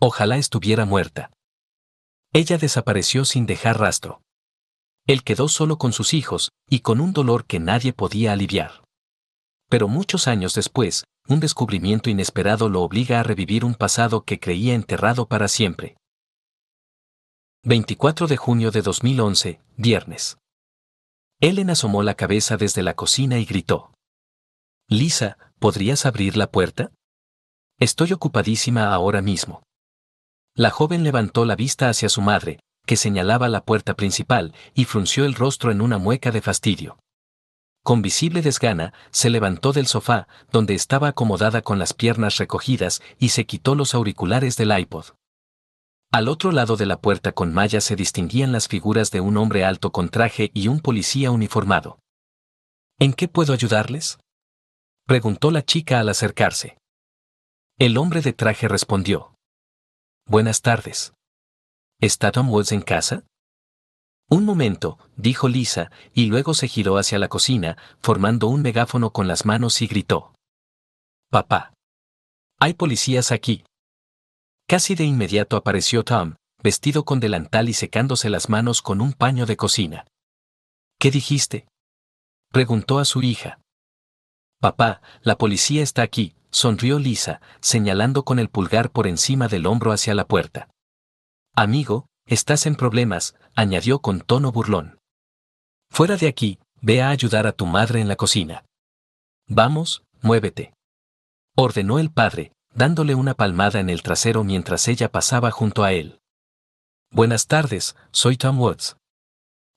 Ojalá estuviera muerta. Ella desapareció sin dejar rastro. Él quedó solo con sus hijos y con un dolor que nadie podía aliviar. Pero muchos años después, un descubrimiento inesperado lo obliga a revivir un pasado que creía enterrado para siempre. 24 de junio de 2011, viernes. Ellen asomó la cabeza desde la cocina y gritó. Lisa, ¿podrías abrir la puerta? Estoy ocupadísima ahora mismo. La joven levantó la vista hacia su madre, que señalaba la puerta principal, y frunció el rostro en una mueca de fastidio. Con visible desgana, se levantó del sofá, donde estaba acomodada con las piernas recogidas, y se quitó los auriculares del iPod. Al otro lado de la puerta con malla se distinguían las figuras de un hombre alto con traje y un policía uniformado. ¿En qué puedo ayudarles?, preguntó la chica al acercarse. El hombre de traje respondió. Buenas tardes. ¿Está Tom Woods en casa? Un momento, dijo Lisa, y luego se giró hacia la cocina, formando un megáfono con las manos y gritó. Papá. Hay policías aquí. Casi de inmediato apareció Tom, vestido con delantal y secándose las manos con un paño de cocina. ¿Qué dijiste?, preguntó a su hija. Papá, la policía está aquí, sonrió Lisa, señalando con el pulgar por encima del hombro hacia la puerta. Amigo, estás en problemas, añadió con tono burlón. Fuera de aquí, ve a ayudar a tu madre en la cocina. Vamos, muévete, ordenó el padre, dándole una palmada en el trasero mientras ella pasaba junto a él. Buenas tardes, soy Tom Woods.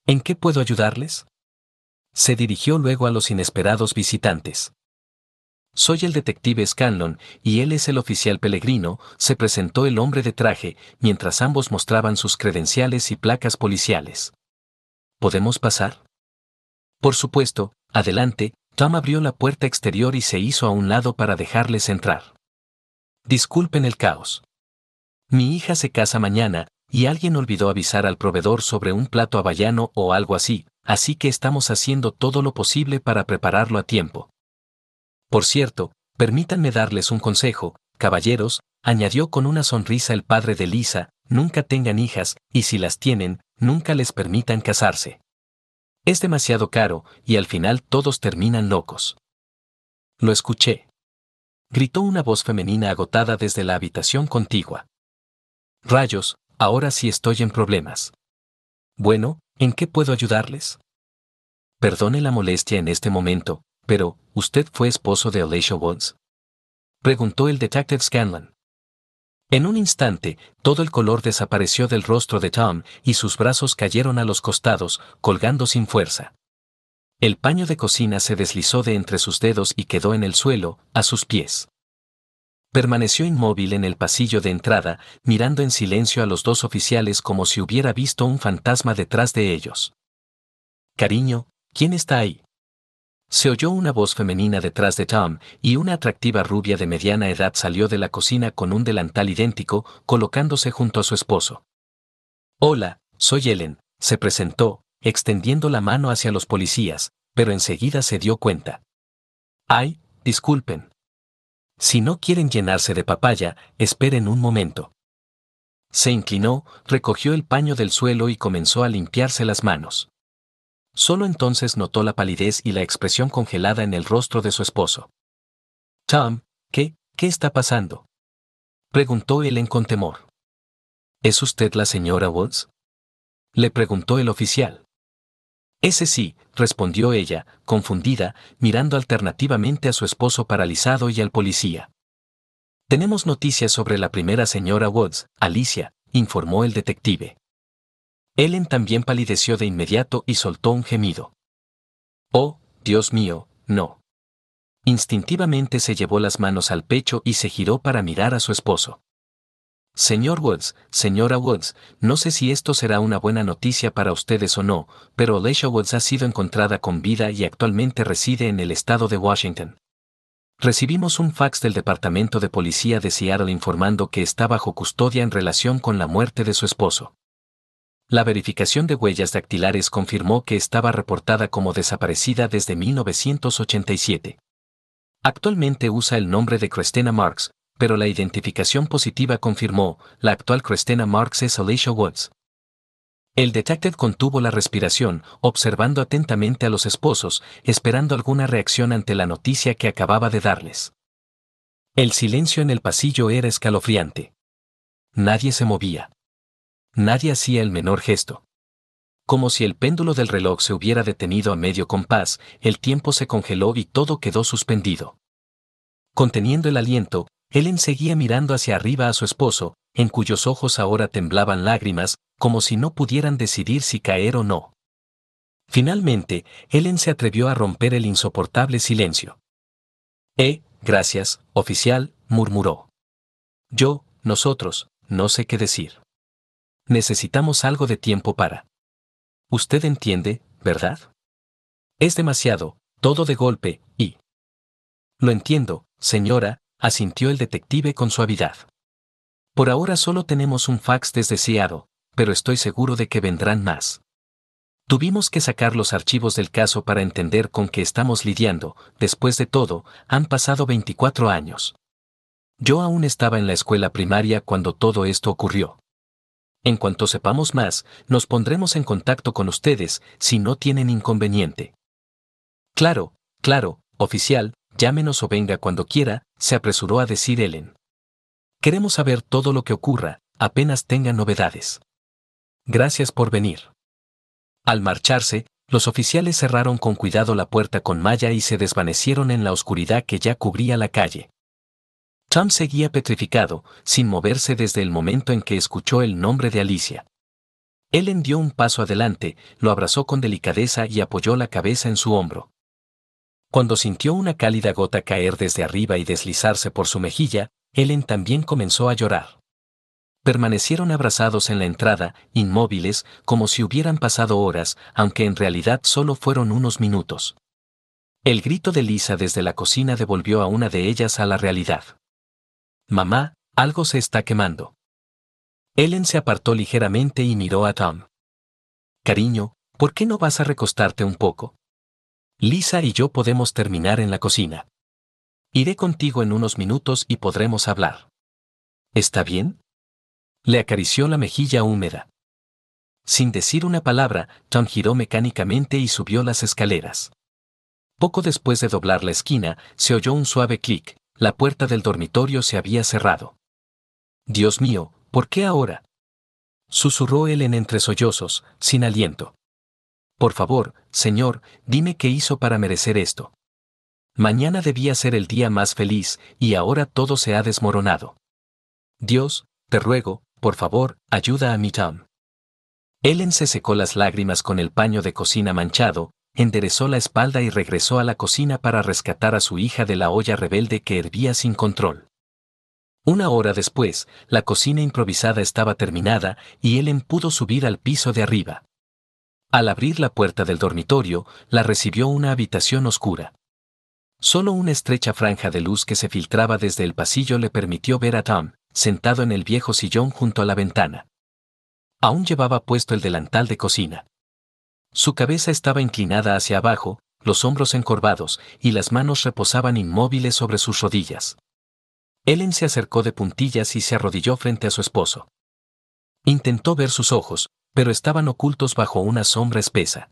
¿En qué puedo ayudarles?, se dirigió luego a los inesperados visitantes. Soy el detective Scanlon, y él es el oficial Pellegrino, se presentó el hombre de traje, mientras ambos mostraban sus credenciales y placas policiales. ¿Podemos pasar? Por supuesto, adelante. Tom abrió la puerta exterior y se hizo a un lado para dejarles entrar. Disculpen el caos. Mi hija se casa mañana, y alguien olvidó avisar al proveedor sobre un plato hawaiano o algo así que estamos haciendo todo lo posible para prepararlo a tiempo. Por cierto, permítanme darles un consejo, caballeros, añadió con una sonrisa el padre de Lisa, nunca tengan hijas, y si las tienen, nunca les permitan casarse. Es demasiado caro, y al final todos terminan locos. Lo escuché, gritó una voz femenina agotada desde la habitación contigua. Rayos, ahora sí estoy en problemas. Bueno, ¿en qué puedo ayudarles? Perdone la molestia en este momento, pero, ¿usted fue esposo de Alicia Woods?, preguntó el detective Scanlon. En un instante, todo el color desapareció del rostro de Tom y sus brazos cayeron a los costados, colgando sin fuerza. El paño de cocina se deslizó de entre sus dedos y quedó en el suelo, a sus pies. Permaneció inmóvil en el pasillo de entrada, mirando en silencio a los dos oficiales como si hubiera visto un fantasma detrás de ellos. Cariño, ¿quién está ahí?, se oyó una voz femenina detrás de Tom, y una atractiva rubia de mediana edad salió de la cocina con un delantal idéntico, colocándose junto a su esposo. Hola, soy Ellen, se presentó, extendiendo la mano hacia los policías, pero enseguida se dio cuenta. Ay, disculpen. Si no quieren llenarse de papaya, esperen un momento. Se inclinó, recogió el paño del suelo y comenzó a limpiarse las manos. Solo entonces notó la palidez y la expresión congelada en el rostro de su esposo. Tom, ¿qué está pasando?, preguntó Ellen con temor. ¿Es usted la señora Woods?, le preguntó el oficial. Ese sí, respondió ella, confundida, mirando alternativamente a su esposo paralizado y al policía. Tenemos noticias sobre la primera señora Woods, Alicia, informó el detective. Ellen también palideció de inmediato y soltó un gemido. Oh, Dios mío, no. Instintivamente se llevó las manos al pecho y se giró para mirar a su esposo. Señor Woods, señora Woods, no sé si esto será una buena noticia para ustedes o no, pero Alicia Woods ha sido encontrada con vida y actualmente reside en el estado de Washington. Recibimos un fax del Departamento de Policía de Seattle informando que está bajo custodia en relación con la muerte de su esposo. La verificación de huellas dactilares confirmó que estaba reportada como desaparecida desde 1987. Actualmente usa el nombre de Christina Marks, pero la identificación positiva confirmó, la actual Christina Marks es Alicia Woods. El detective contuvo la respiración, observando atentamente a los esposos, esperando alguna reacción ante la noticia que acababa de darles. El silencio en el pasillo era escalofriante. Nadie se movía. Nadie hacía el menor gesto. Como si el péndulo del reloj se hubiera detenido a medio compás, el tiempo se congeló y todo quedó suspendido. Conteniendo el aliento, Ellen seguía mirando hacia arriba a su esposo, en cuyos ojos ahora temblaban lágrimas, como si no pudieran decidir si caer o no. Finalmente, Ellen se atrevió a romper el insoportable silencio. Gracias, oficial, murmuró. Nosotros, no sé qué decir. Necesitamos algo de tiempo para... Usted entiende, ¿verdad? Es demasiado, todo de golpe, y... Lo entiendo, señora, asintió el detective con suavidad. Por ahora solo tenemos un fax desde Seattle, pero estoy seguro de que vendrán más. Tuvimos que sacar los archivos del caso para entender con qué estamos lidiando. Después de todo, han pasado 24 años. Yo aún estaba en la escuela primaria cuando todo esto ocurrió. En cuanto sepamos más, nos pondremos en contacto con ustedes, si no tienen inconveniente. Claro, oficial, llámenos o venga cuando quiera, se apresuró a decir Ellen. Queremos saber todo lo que ocurra, apenas tengan novedades. Gracias por venir. Al marcharse, los oficiales cerraron con cuidado la puerta con malla y se desvanecieron en la oscuridad que ya cubría la calle. Tom seguía petrificado, sin moverse desde el momento en que escuchó el nombre de Alicia. Ellen dio un paso adelante, lo abrazó con delicadeza y apoyó la cabeza en su hombro. Cuando sintió una cálida gota caer desde arriba y deslizarse por su mejilla, Ellen también comenzó a llorar. Permanecieron abrazados en la entrada, inmóviles, como si hubieran pasado horas, aunque en realidad solo fueron unos minutos. El grito de Lisa desde la cocina devolvió a una de ellas a la realidad. Mamá, algo se está quemando. Ellen se apartó ligeramente y miró a Tom. Cariño, ¿por qué no vas a recostarte un poco? Lisa y yo podemos terminar en la cocina. Iré contigo en unos minutos y podremos hablar. ¿Está bien? Le acarició la mejilla húmeda. Sin decir una palabra, Tom giró mecánicamente y subió las escaleras. Poco después de doblar la esquina, se oyó un suave clic, la puerta del dormitorio se había cerrado. Dios mío, ¿por qué ahora? Susurró Ellen entre sollozos, sin aliento. Por favor, señor, dime qué hizo para merecer esto. Mañana debía ser el día más feliz, y ahora todo se ha desmoronado. Dios, te ruego, por favor, ayuda a mi Tom. Ellen se secó las lágrimas con el paño de cocina manchado, enderezó la espalda y regresó a la cocina para rescatar a su hija de la olla rebelde que hervía sin control. Una hora después, la cocina improvisada estaba terminada y Ellen pudo subir al piso de arriba. Al abrir la puerta del dormitorio, la recibió una habitación oscura. Solo una estrecha franja de luz que se filtraba desde el pasillo le permitió ver a Tom, sentado en el viejo sillón junto a la ventana. Aún llevaba puesto el delantal de cocina. Su cabeza estaba inclinada hacia abajo, los hombros encorvados, y las manos reposaban inmóviles sobre sus rodillas. Ellen se acercó de puntillas y se arrodilló frente a su esposo. Intentó ver sus ojos, pero estaban ocultos bajo una sombra espesa.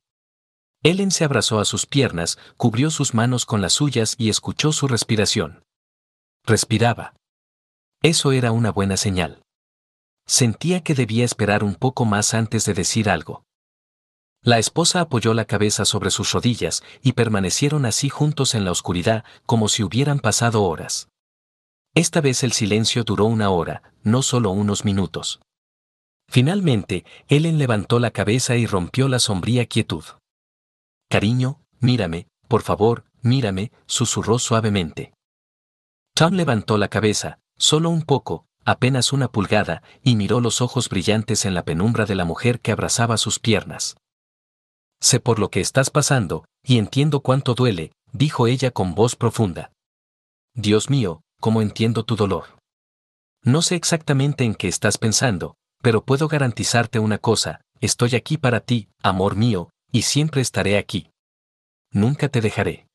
Ellen se abrazó a sus piernas, cubrió sus manos con las suyas y escuchó su respiración. Respiraba. Eso era una buena señal. Sentía que debía esperar un poco más antes de decir algo. La esposa apoyó la cabeza sobre sus rodillas y permanecieron así juntos en la oscuridad, como si hubieran pasado horas. Esta vez el silencio duró una hora, no solo unos minutos. Finalmente, Ellen levantó la cabeza y rompió la sombría quietud. Cariño, mírame, por favor, mírame, susurró suavemente. Tom levantó la cabeza, solo un poco, apenas una pulgada, y miró los ojos brillantes en la penumbra de la mujer que abrazaba sus piernas. Sé por lo que estás pasando, y entiendo cuánto duele, dijo ella con voz profunda. Dios mío, cómo entiendo tu dolor. No sé exactamente en qué estás pensando, pero puedo garantizarte una cosa, estoy aquí para ti, amor mío, y siempre estaré aquí. Nunca te dejaré.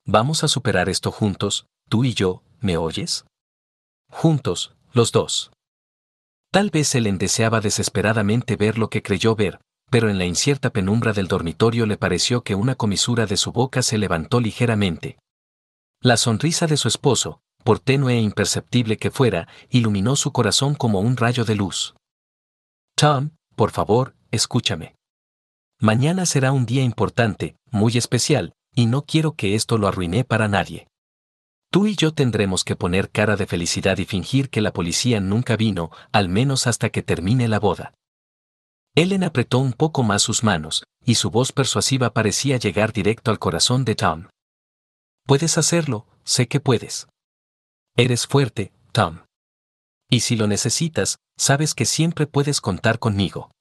Vamos a superar esto juntos, tú y yo, ¿me oyes? juntos, los dos. Tal vez Ellen deseaba desesperadamente ver lo que creyó ver, pero en la incierta penumbra del dormitorio le pareció que una comisura de su boca se levantó ligeramente. La sonrisa de su esposo, por tenue e imperceptible que fuera, iluminó su corazón como un rayo de luz. Tom, por favor, escúchame. Mañana será un día importante, muy especial, y no quiero que esto lo arruine para nadie. Tú y yo tendremos que poner cara de felicidad y fingir que la policía nunca vino, al menos hasta que termine la boda. Ellen apretó un poco más sus manos, y su voz persuasiva parecía llegar directo al corazón de Tom. Puedes hacerlo, sé que puedes. Eres fuerte, Tom. Y si lo necesitas, sabes que siempre puedes contar conmigo.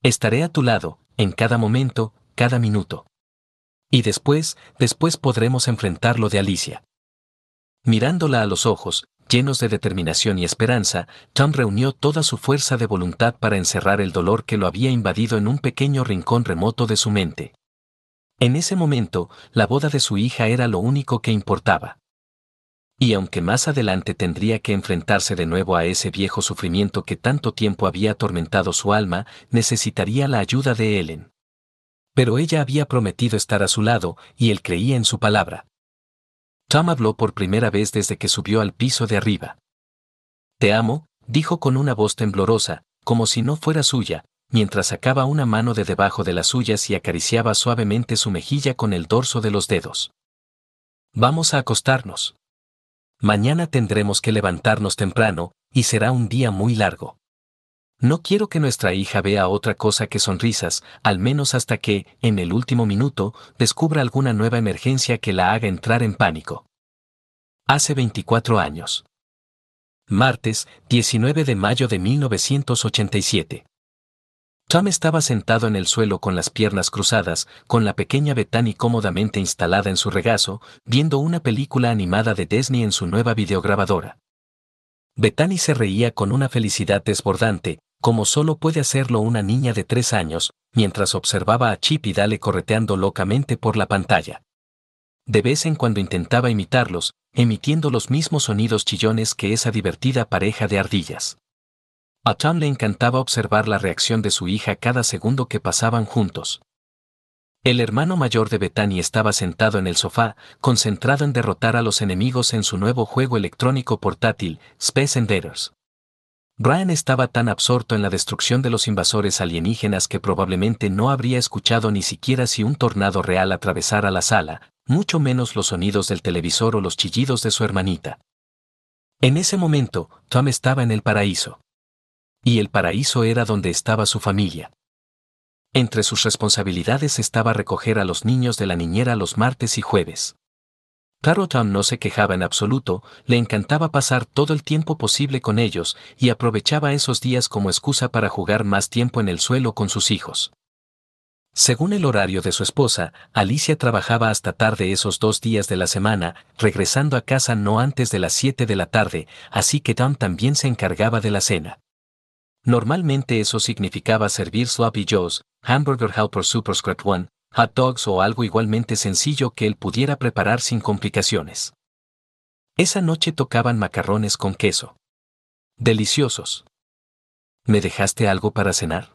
Estaré a tu lado, en cada momento, cada minuto. Y después podremos enfrentar lo de Alicia. Mirándola a los ojos, llenos de determinación y esperanza, Tom reunió toda su fuerza de voluntad para encerrar el dolor que lo había invadido en un pequeño rincón remoto de su mente. En ese momento, la boda de su hija era lo único que importaba. Y aunque más adelante tendría que enfrentarse de nuevo a ese viejo sufrimiento que tanto tiempo había atormentado su alma, necesitaría la ayuda de Ellen. Pero ella había prometido estar a su lado, y él creía en su palabra. Tom habló por primera vez desde que subió al piso de arriba. Te amo, dijo con una voz temblorosa, como si no fuera suya, mientras sacaba una mano de debajo de las suyas y acariciaba suavemente su mejilla con el dorso de los dedos. Vamos a acostarnos. Mañana tendremos que levantarnos temprano, y será un día muy largo. No quiero que nuestra hija vea otra cosa que sonrisas, al menos hasta que, en el último minuto, descubra alguna nueva emergencia que la haga entrar en pánico. Hace 24 años. Martes, 19 de mayo de 1987. Tom estaba sentado en el suelo con las piernas cruzadas, con la pequeña Bethany cómodamente instalada en su regazo, viendo una película animada de Disney en su nueva videograbadora. Bethany se reía con una felicidad desbordante, como solo puede hacerlo una niña de 3 años, mientras observaba a Chip y Dale correteando locamente por la pantalla. De vez en cuando intentaba imitarlos, emitiendo los mismos sonidos chillones que esa divertida pareja de ardillas. A Tom le encantaba observar la reacción de su hija cada segundo que pasaban juntos. El hermano mayor de Bethany estaba sentado en el sofá, concentrado en derrotar a los enemigos en su nuevo juego electrónico portátil, Space Invaders. Brian estaba tan absorto en la destrucción de los invasores alienígenas que probablemente no habría escuchado ni siquiera si un tornado real atravesara la sala, mucho menos los sonidos del televisor o los chillidos de su hermanita. En ese momento, Tom estaba en el paraíso. Y el paraíso era donde estaba su familia. Entre sus responsabilidades estaba recoger a los niños de la niñera los martes y jueves. Claro, Tom no se quejaba en absoluto, le encantaba pasar todo el tiempo posible con ellos y aprovechaba esos días como excusa para jugar más tiempo en el suelo con sus hijos. Según el horario de su esposa, Alicia trabajaba hasta tarde esos 2 días de la semana, regresando a casa no antes de las 7 de la tarde, así que Tom también se encargaba de la cena. Normalmente eso significaba servir Sloppy Joes, Hamburger Helper Superscript 1, hot dogs o algo igualmente sencillo que él pudiera preparar sin complicaciones. Esa noche tocaban macarrones con queso. Deliciosos. ¿Me dejaste algo para cenar?,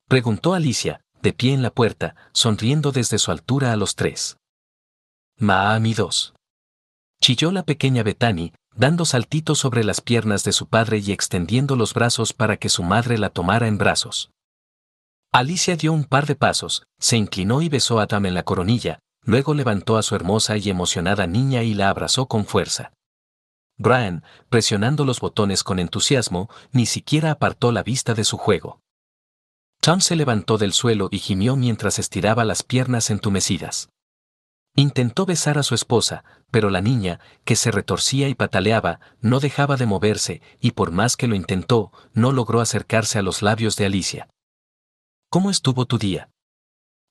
preguntó Alicia, de pie en la puerta, sonriendo desde su altura a los 3. Mami 2. Chilló la pequeña Bethany, dando saltitos sobre las piernas de su padre y extendiendo los brazos para que su madre la tomara en brazos. Alicia dio un par de pasos, se inclinó y besó a Tom en la coronilla, luego levantó a su hermosa y emocionada niña y la abrazó con fuerza. Brian, presionando los botones con entusiasmo, ni siquiera apartó la vista de su juego. Tom se levantó del suelo y gimió mientras estiraba las piernas entumecidas. Intentó besar a su esposa, pero la niña, que se retorcía y pataleaba, no dejaba de moverse, y por más que lo intentó, no logró acercarse a los labios de Alicia. ¿Cómo estuvo tu día?,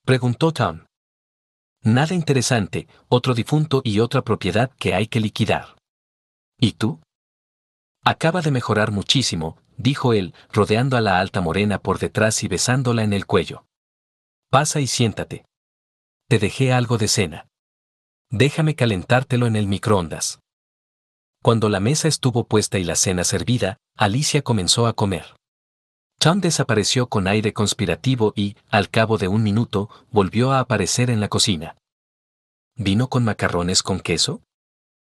preguntó Tom. Nada interesante, otro difunto y otra propiedad que hay que liquidar. ¿Y tú? Acaba de mejorar muchísimo, dijo él, rodeando a la alta morena por detrás y besándola en el cuello. Pasa y siéntate. Te dejé algo de cena. Déjame calentártelo en el microondas. Cuando la mesa estuvo puesta y la cena servida, Alicia comenzó a comer. Tom desapareció con aire conspirativo y, al cabo de un minuto, volvió a aparecer en la cocina. ¿Vino con macarrones con queso?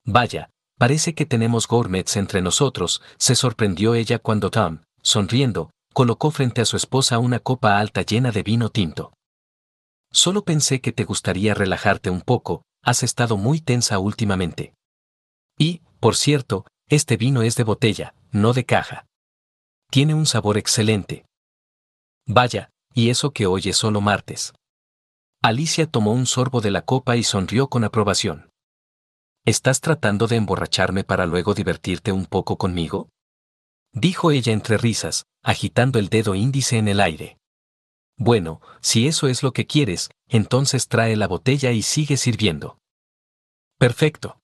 Vaya, parece que tenemos gourmets entre nosotros, se sorprendió ella cuando Tom, sonriendo, colocó frente a su esposa una copa alta llena de vino tinto. Solo pensé que te gustaría relajarte un poco, has estado muy tensa últimamente. Y, por cierto, este vino es de botella, no de caja. Tiene un sabor excelente. Vaya, y eso que hoy es solo martes. Alicia tomó un sorbo de la copa y sonrió con aprobación. ¿Estás tratando de emborracharme para luego divertirte un poco conmigo? Dijo ella entre risas, agitando el dedo índice en el aire. Bueno, si eso es lo que quieres, entonces trae la botella y sigue sirviendo. Perfecto.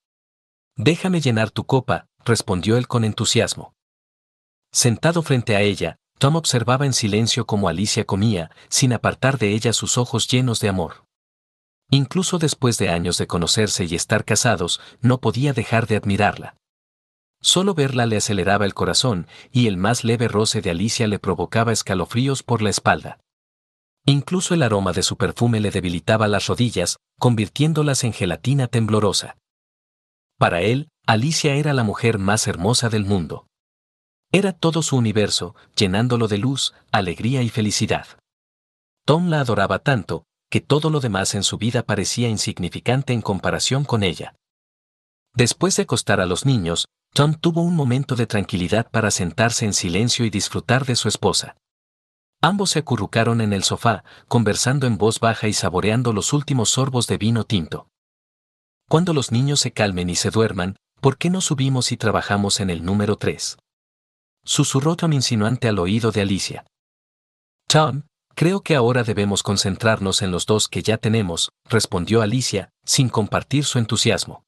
Déjame llenar tu copa, respondió él con entusiasmo. Sentado frente a ella, Tom observaba en silencio cómo Alicia comía, sin apartar de ella sus ojos llenos de amor. Incluso después de años de conocerse y estar casados, no podía dejar de admirarla. Solo verla le aceleraba el corazón, y el más leve roce de Alicia le provocaba escalofríos por la espalda. Incluso el aroma de su perfume le debilitaba las rodillas, convirtiéndolas en gelatina temblorosa. Para él, Alicia era la mujer más hermosa del mundo. Era todo su universo, llenándolo de luz, alegría y felicidad. Tom la adoraba tanto, que todo lo demás en su vida parecía insignificante en comparación con ella. Después de acostar a los niños, Tom tuvo un momento de tranquilidad para sentarse en silencio y disfrutar de su esposa. Ambos se acurrucaron en el sofá, conversando en voz baja y saboreando los últimos sorbos de vino tinto. Cuando los niños se calmen y se duerman, ¿por qué no subimos y trabajamos en el número 3? Susurró Tom insinuante al oído de Alicia. Tom, creo que ahora debemos concentrarnos en los dos que ya tenemos, respondió Alicia, sin compartir su entusiasmo.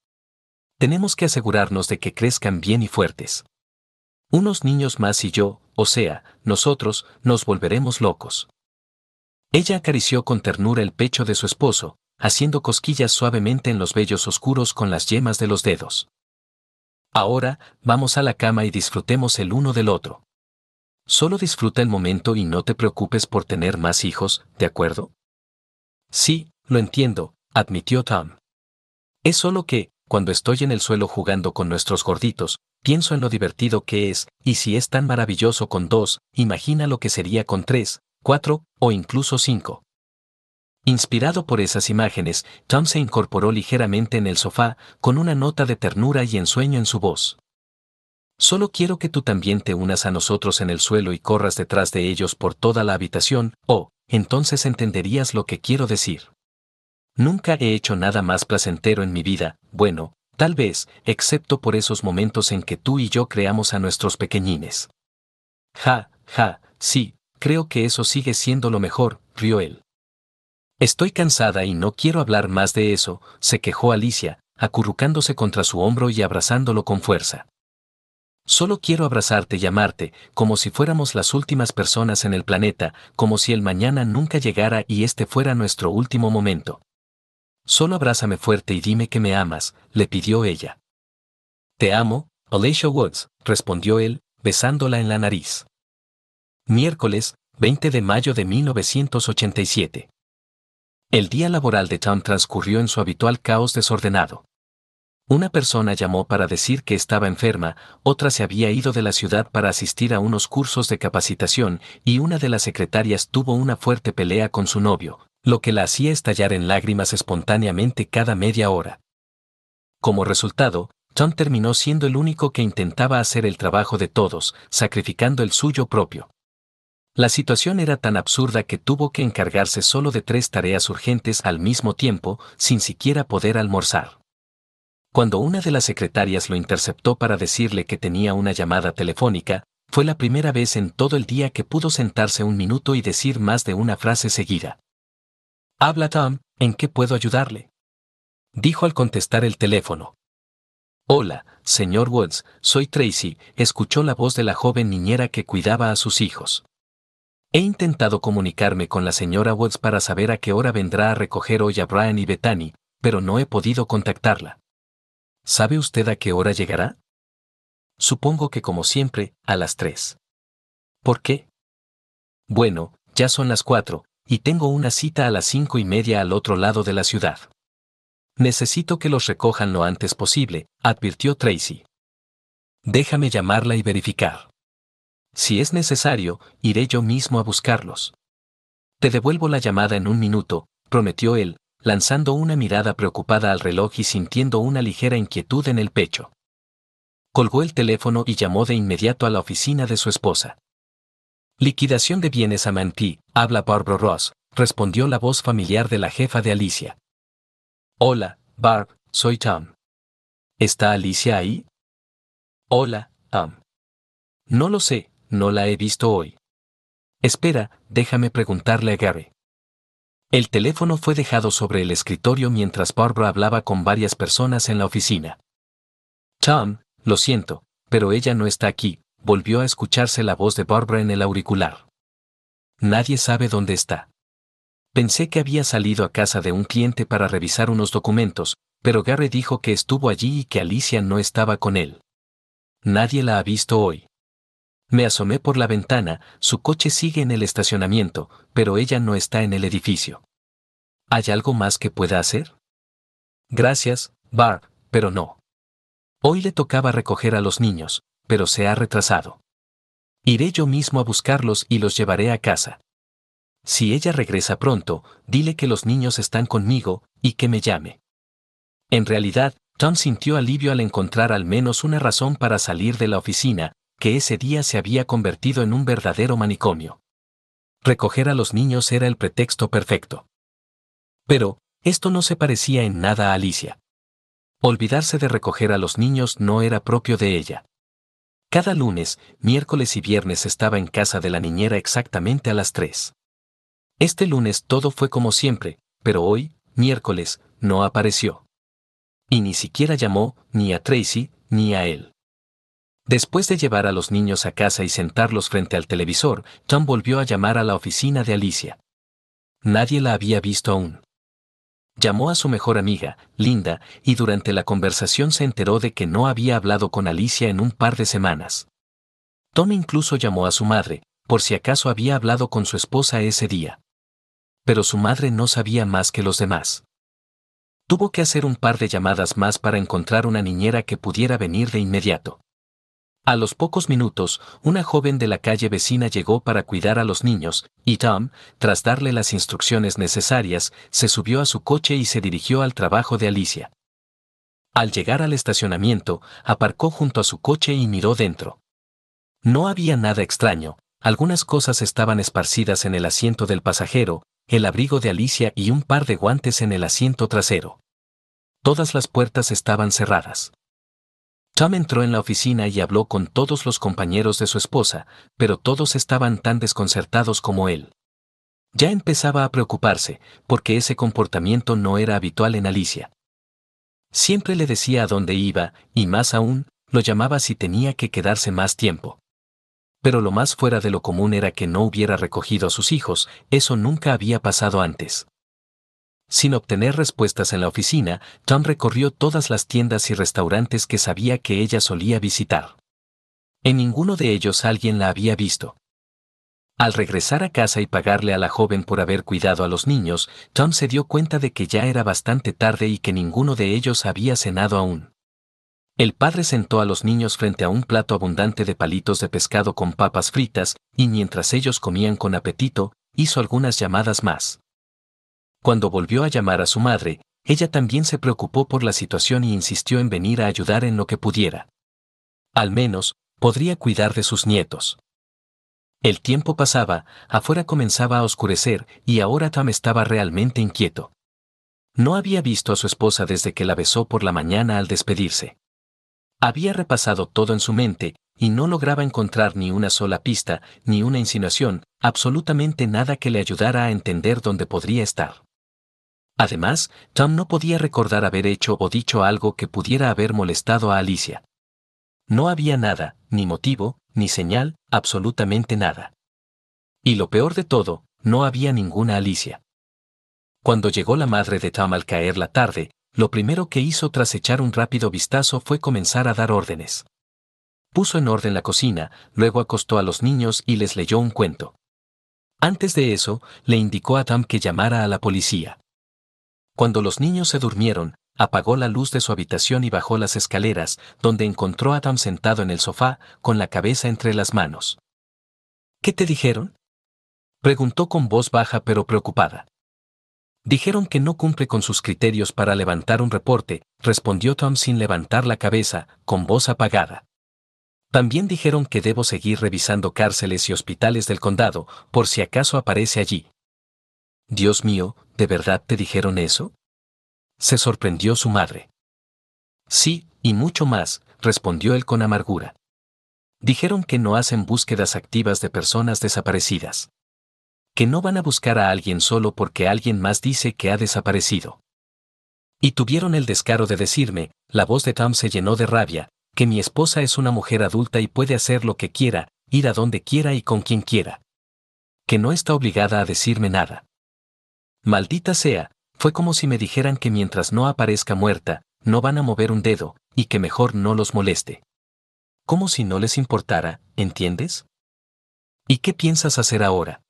Tenemos que asegurarnos de que crezcan bien y fuertes. Unos niños más y yo, o sea, nosotros, nos volveremos locos. Ella acarició con ternura el pecho de su esposo, haciendo cosquillas suavemente en los vellos oscuros con las yemas de los dedos. Ahora, vamos a la cama y disfrutemos el uno del otro. Solo disfruta el momento y no te preocupes por tener más hijos, ¿de acuerdo? Sí, lo entiendo, admitió Tom. Es solo que, cuando estoy en el suelo jugando con nuestros gorditos, pienso en lo divertido que es, y si es tan maravilloso con 2, imagina lo que sería con 3, 4, o incluso 5. Inspirado por esas imágenes, Tom se incorporó ligeramente en el sofá, con una nota de ternura y ensueño en su voz. Solo quiero que tú también te unas a nosotros en el suelo y corras detrás de ellos por toda la habitación, entonces entenderías lo que quiero decir. Nunca he hecho nada más placentero en mi vida, bueno, tal vez, excepto por esos momentos en que tú y yo creamos a nuestros pequeñines. Ja, sí, creo que eso sigue siendo lo mejor, rió él. Estoy cansada y no quiero hablar más de eso, se quejó Alicia, acurrucándose contra su hombro y abrazándolo con fuerza. Solo quiero abrazarte y amarte, como si fuéramos las últimas personas en el planeta, como si el mañana nunca llegara y este fuera nuestro último momento. Solo abrázame fuerte y dime que me amas, le pidió ella. Te amo, Alicia Woods, respondió él, besándola en la nariz. Miércoles, 20 de mayo de 1987. El día laboral de Tom transcurrió en su habitual caos desordenado. Una persona llamó para decir que estaba enferma, otra se había ido de la ciudad para asistir a unos cursos de capacitación, y una de las secretarias tuvo una fuerte pelea con su novio, lo que la hacía estallar en lágrimas espontáneamente cada media hora. Como resultado, Tom terminó siendo el único que intentaba hacer el trabajo de todos, sacrificando el suyo propio. La situación era tan absurda que tuvo que encargarse solo de 3 tareas urgentes al mismo tiempo, sin siquiera poder almorzar. Cuando una de las secretarias lo interceptó para decirle que tenía una llamada telefónica, fue la primera vez en todo el día que pudo sentarse un minuto y decir más de una frase seguida. «Habla Tom, ¿en qué puedo ayudarle?», dijo al contestar el teléfono. «Hola, señor Woods, soy Tracy», escuchó la voz de la joven niñera que cuidaba a sus hijos. He intentado comunicarme con la señora Woods para saber a qué hora vendrá a recoger hoy a Brian y Bethany, pero no he podido contactarla. ¿Sabe usted a qué hora llegará? Supongo que como siempre, a las 3. ¿Por qué? Bueno, ya son las 4, y tengo una cita a las 5:30 al otro lado de la ciudad. Necesito que los recojan lo antes posible, advirtió Tracy. Déjame llamarla y verificar. Si es necesario, iré yo mismo a buscarlos. Te devuelvo la llamada en un minuto, prometió él, lanzando una mirada preocupada al reloj y sintiendo una ligera inquietud en el pecho. Colgó el teléfono y llamó de inmediato a la oficina de su esposa. Liquidación de bienes a Manti, habla Barbara Ross, respondió la voz familiar de la jefa de Alicia. Hola, Barb, soy Tom. ¿Está Alicia ahí? Hola, Tom. No lo sé, no la he visto hoy. Espera, déjame preguntarle a Gary. El teléfono fue dejado sobre el escritorio mientras Barbara hablaba con varias personas en la oficina. Tom, lo siento, pero ella no está aquí, volvió a escucharse la voz de Barbara en el auricular. Nadie sabe dónde está. Pensé que había salido a casa de un cliente para revisar unos documentos, pero Gary dijo que estuvo allí y que Alicia no estaba con él. Nadie la ha visto hoy. Me asomé por la ventana, su coche sigue en el estacionamiento, pero ella no está en el edificio. ¿Hay algo más que pueda hacer? Gracias, Barb, pero no. Hoy le tocaba recoger a los niños, pero se ha retrasado. Iré yo mismo a buscarlos y los llevaré a casa. Si ella regresa pronto, dile que los niños están conmigo, y que me llame. En realidad, Tom sintió alivio al encontrar al menos una razón para salir de la oficina, que ese día se había convertido en un verdadero manicomio. Recoger a los niños era el pretexto perfecto. Pero, esto no se parecía en nada a Alicia. Olvidarse de recoger a los niños no era propio de ella. Cada lunes, miércoles y viernes estaba en casa de la niñera exactamente a las 3. Este lunes todo fue como siempre, pero hoy, miércoles, no apareció. Y ni siquiera llamó, ni a Tracy, ni a él. Después de llevar a los niños a casa y sentarlos frente al televisor, Tom volvió a llamar a la oficina de Alicia. Nadie la había visto aún. Llamó a su mejor amiga, Linda, y durante la conversación se enteró de que no había hablado con Alicia en un par de semanas. Tom incluso llamó a su madre, por si acaso había hablado con su esposa ese día. Pero su madre no sabía más que los demás. Tuvo que hacer un par de llamadas más para encontrar una niñera que pudiera venir de inmediato. A los pocos minutos, una joven de la calle vecina llegó para cuidar a los niños, y Tom, tras darle las instrucciones necesarias, se subió a su coche y se dirigió al trabajo de Alicia. Al llegar al estacionamiento, aparcó junto a su coche y miró dentro. No había nada extraño, algunas cosas estaban esparcidas en el asiento del pasajero, el abrigo de Alicia y un par de guantes en el asiento trasero. Todas las puertas estaban cerradas. Tom entró en la oficina y habló con todos los compañeros de su esposa, pero todos estaban tan desconcertados como él. Ya empezaba a preocuparse, porque ese comportamiento no era habitual en Alicia. Siempre le decía a dónde iba, y más aún, lo llamaba si tenía que quedarse más tiempo. Pero lo más fuera de lo común era que no hubiera recogido a sus hijos, eso nunca había pasado antes. Sin obtener respuestas en la oficina, Tom recorrió todas las tiendas y restaurantes que sabía que ella solía visitar. En ninguno de ellos alguien la había visto. Al regresar a casa y pagarle a la joven por haber cuidado a los niños, Tom se dio cuenta de que ya era bastante tarde y que ninguno de ellos había cenado aún. El padre sentó a los niños frente a un plato abundante de palitos de pescado con papas fritas, y mientras ellos comían con apetito, hizo algunas llamadas más. Cuando volvió a llamar a su madre, ella también se preocupó por la situación y insistió en venir a ayudar en lo que pudiera. Al menos, podría cuidar de sus nietos. El tiempo pasaba, afuera comenzaba a oscurecer, y ahora Tom estaba realmente inquieto. No había visto a su esposa desde que la besó por la mañana al despedirse. Había repasado todo en su mente, y no lograba encontrar ni una sola pista, ni una insinuación, absolutamente nada que le ayudara a entender dónde podría estar. Además, Tom no podía recordar haber hecho o dicho algo que pudiera haber molestado a Alicia. No había nada, ni motivo, ni señal, absolutamente nada. Y lo peor de todo, no había ninguna Alicia. Cuando llegó la madre de Tom al caer la tarde, lo primero que hizo tras echar un rápido vistazo fue comenzar a dar órdenes. Puso en orden la cocina, luego acostó a los niños y les leyó un cuento. Antes de eso, le indicó a Tom que llamara a la policía. Cuando los niños se durmieron, apagó la luz de su habitación y bajó las escaleras, donde encontró a Tom sentado en el sofá, con la cabeza entre las manos. ¿Qué te dijeron?, preguntó con voz baja pero preocupada. Dijeron que no cumple con sus criterios para levantar un reporte, respondió Tom sin levantar la cabeza, con voz apagada. También dijeron que debo seguir revisando cárceles y hospitales del condado, por si acaso aparece allí. Dios mío, ¿de verdad te dijeron eso?, se sorprendió su madre. Sí, y mucho más, respondió él con amargura. Dijeron que no hacen búsquedas activas de personas desaparecidas. Que no van a buscar a alguien solo porque alguien más dice que ha desaparecido. Y tuvieron el descaro de decirme, la voz de Tom se llenó de rabia, que mi esposa es una mujer adulta y puede hacer lo que quiera, ir a donde quiera y con quien quiera. Que no está obligada a decirme nada. Maldita sea, fue como si me dijeran que mientras no aparezca muerta, no van a mover un dedo, y que mejor no los moleste. Como si no les importara, ¿entiendes? ¿Y qué piensas hacer ahora?,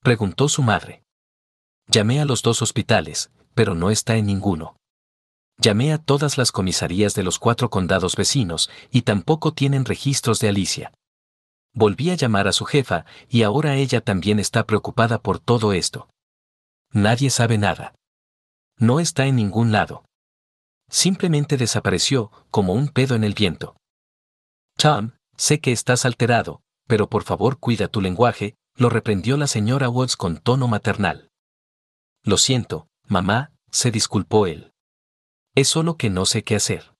preguntó su madre. Llamé a los 2 hospitales, pero no está en ninguno. Llamé a todas las comisarías de los 4 condados vecinos, y tampoco tienen registros de Alicia. Volví a llamar a su jefa, y ahora ella también está preocupada por todo esto. Nadie sabe nada. No está en ningún lado. Simplemente desapareció, como un pedo en el viento. Tom, sé que estás alterado, pero por favor cuida tu lenguaje, lo reprendió la señora Watts con tono maternal. Lo siento, mamá, se disculpó él. Es solo que no sé qué hacer.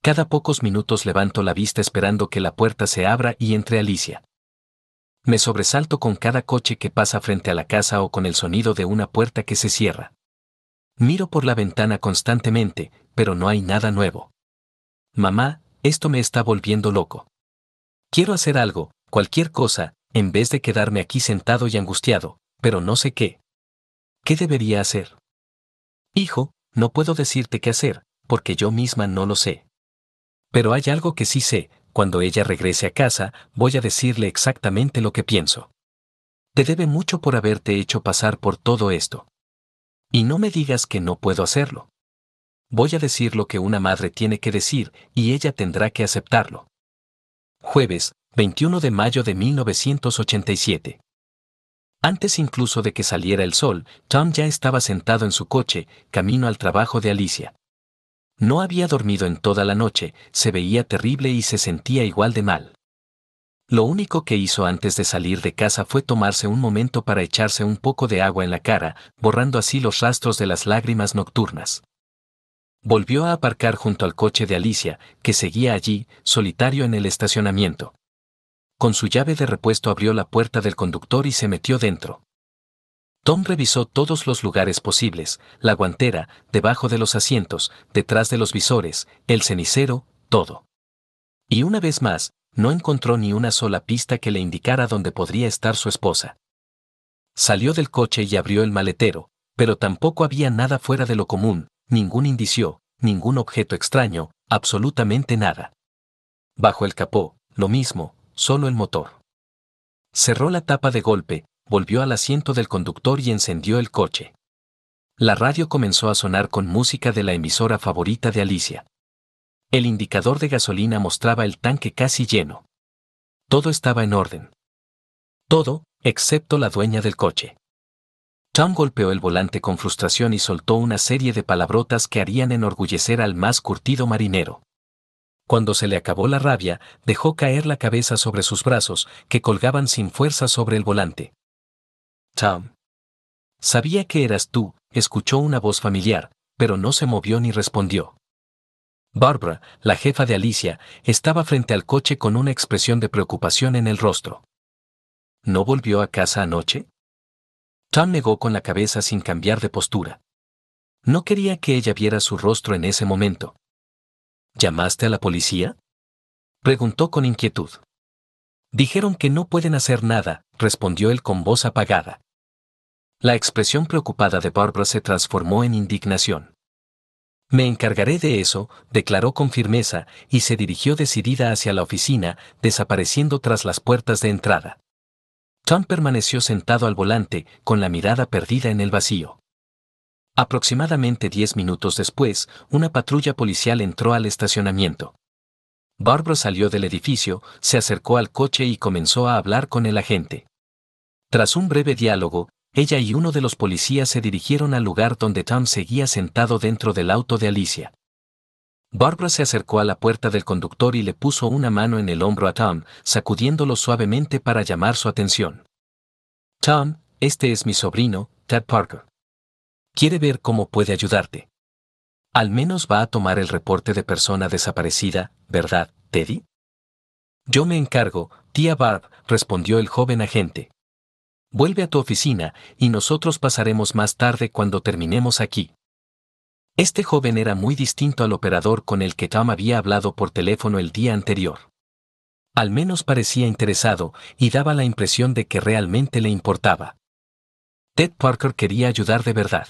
Cada pocos minutos levanto la vista esperando que la puerta se abra y entre Alicia. Me sobresalto con cada coche que pasa frente a la casa o con el sonido de una puerta que se cierra. Miro por la ventana constantemente, pero no hay nada nuevo. Mamá, esto me está volviendo loco. Quiero hacer algo, cualquier cosa, en vez de quedarme aquí sentado y angustiado, pero no sé qué. ¿Qué debería hacer? Hijo, no puedo decirte qué hacer, porque yo misma no lo sé. Pero hay algo que sí sé, cuando ella regrese a casa, voy a decirle exactamente lo que pienso. Te debe mucho por haberte hecho pasar por todo esto. Y no me digas que no puedo hacerlo. Voy a decir lo que una madre tiene que decir, y ella tendrá que aceptarlo. Jueves, 21 de mayo de 1987. Antes incluso de que saliera el sol, Tom ya estaba sentado en su coche, camino al trabajo de Alicia. No había dormido en toda la noche, se veía terrible y se sentía igual de mal. Lo único que hizo antes de salir de casa fue tomarse un momento para echarse un poco de agua en la cara, borrando así los rastros de las lágrimas nocturnas. Volvió a aparcar junto al coche de Alicia, que seguía allí, solitario en el estacionamiento. Con su llave de repuesto abrió la puerta del conductor y se metió dentro. Tom revisó todos los lugares posibles, la guantera, debajo de los asientos, detrás de los visores, el cenicero, todo. Y una vez más, no encontró ni una sola pista que le indicara dónde podría estar su esposa. Salió del coche y abrió el maletero, pero tampoco había nada fuera de lo común, ningún indicio, ningún objeto extraño, absolutamente nada. Bajo el capó, lo mismo, solo el motor. Cerró la tapa de golpe, volvió al asiento del conductor y encendió el coche. La radio comenzó a sonar con música de la emisora favorita de Alicia. El indicador de gasolina mostraba el tanque casi lleno. Todo estaba en orden. Todo, excepto la dueña del coche. Tom golpeó el volante con frustración y soltó una serie de palabrotas que harían enorgullecer al más curtido marinero. Cuando se le acabó la rabia, dejó caer la cabeza sobre sus brazos, que colgaban sin fuerza sobre el volante. Tom. Sabía que eras tú, escuchó una voz familiar, pero no se movió ni respondió. Barbara, la jefa de Alicia, estaba frente al coche con una expresión de preocupación en el rostro. ¿No volvió a casa anoche? Tom negó con la cabeza sin cambiar de postura. No quería que ella viera su rostro en ese momento. ¿Llamaste a la policía?, preguntó con inquietud. Dijeron que no pueden hacer nada, respondió él con voz apagada. La expresión preocupada de Barbara se transformó en indignación. Me encargaré de eso, declaró con firmeza, y se dirigió decidida hacia la oficina, desapareciendo tras las puertas de entrada. Tom permaneció sentado al volante, con la mirada perdida en el vacío. Aproximadamente 10 minutos después, una patrulla policial entró al estacionamiento. Barbara salió del edificio, se acercó al coche y comenzó a hablar con el agente. Tras un breve diálogo, ella y uno de los policías se dirigieron al lugar donde Tom seguía sentado dentro del auto de Alicia. Barbara se acercó a la puerta del conductor y le puso una mano en el hombro a Tom, sacudiéndolo suavemente para llamar su atención. Tom, este es mi sobrino, Ted Parker. Quiere ver cómo puede ayudarte. Al menos va a tomar el reporte de persona desaparecida, ¿verdad, Teddy? Yo me encargo, tía Barb, respondió el joven agente. Vuelve a tu oficina, y nosotros pasaremos más tarde cuando terminemos aquí. Este joven era muy distinto al operador con el que Tom había hablado por teléfono el día anterior. Al menos parecía interesado, y daba la impresión de que realmente le importaba. Ted Parker quería ayudar de verdad.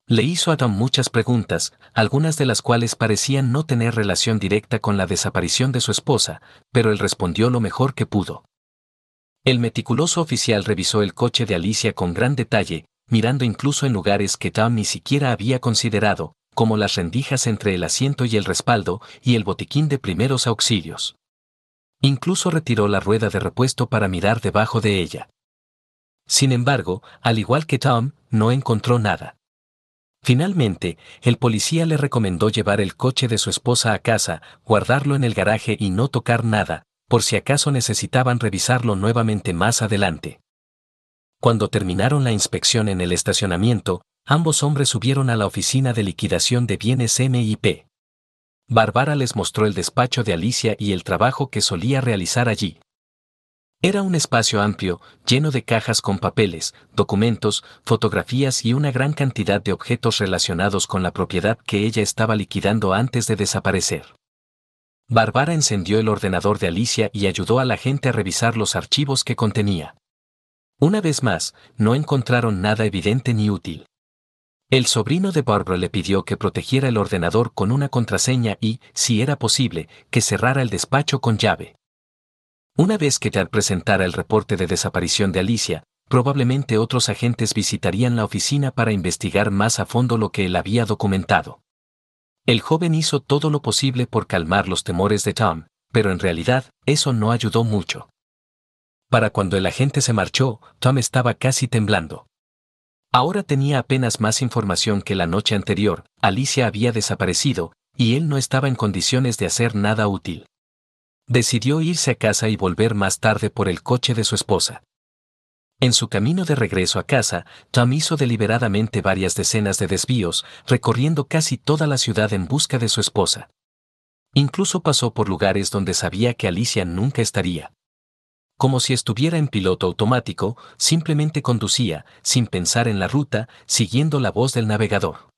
Le hizo a Tom muchas preguntas, algunas de las cuales parecían no tener relación directa con la desaparición de su esposa, pero él respondió lo mejor que pudo. El meticuloso oficial revisó el coche de Alicia con gran detalle, mirando incluso en lugares que Tom ni siquiera había considerado, como las rendijas entre el asiento y el respaldo, y el botiquín de primeros auxilios. Incluso retiró la rueda de repuesto para mirar debajo de ella. Sin embargo, al igual que Tom, no encontró nada. Finalmente, el policía le recomendó llevar el coche de su esposa a casa, guardarlo en el garaje y no tocar nada, por si acaso necesitaban revisarlo nuevamente más adelante. Cuando terminaron la inspección en el estacionamiento, ambos hombres subieron a la oficina de liquidación de bienes MIP. Barbara les mostró el despacho de Alicia y el trabajo que solía realizar allí. Era un espacio amplio, lleno de cajas con papeles, documentos, fotografías y una gran cantidad de objetos relacionados con la propiedad que ella estaba liquidando antes de desaparecer. Barbara encendió el ordenador de Alicia y ayudó a la gente a revisar los archivos que contenía. Una vez más, no encontraron nada evidente ni útil. El sobrino de Barbara le pidió que protegiera el ordenador con una contraseña y, si era posible, que cerrara el despacho con llave. Una vez que Ted presentara el reporte de desaparición de Alicia, probablemente otros agentes visitarían la oficina para investigar más a fondo lo que él había documentado. El joven hizo todo lo posible por calmar los temores de Tom, pero en realidad, eso no ayudó mucho. Para cuando el agente se marchó, Tom estaba casi temblando. Ahora tenía apenas más información que la noche anterior, Alicia había desaparecido, y él no estaba en condiciones de hacer nada útil. Decidió irse a casa y volver más tarde por el coche de su esposa. En su camino de regreso a casa, Tom hizo deliberadamente varias decenas de desvíos, recorriendo casi toda la ciudad en busca de su esposa. Incluso pasó por lugares donde sabía que Alicia nunca estaría. Como si estuviera en piloto automático, simplemente conducía, sin pensar en la ruta, siguiendo la voz del navegador.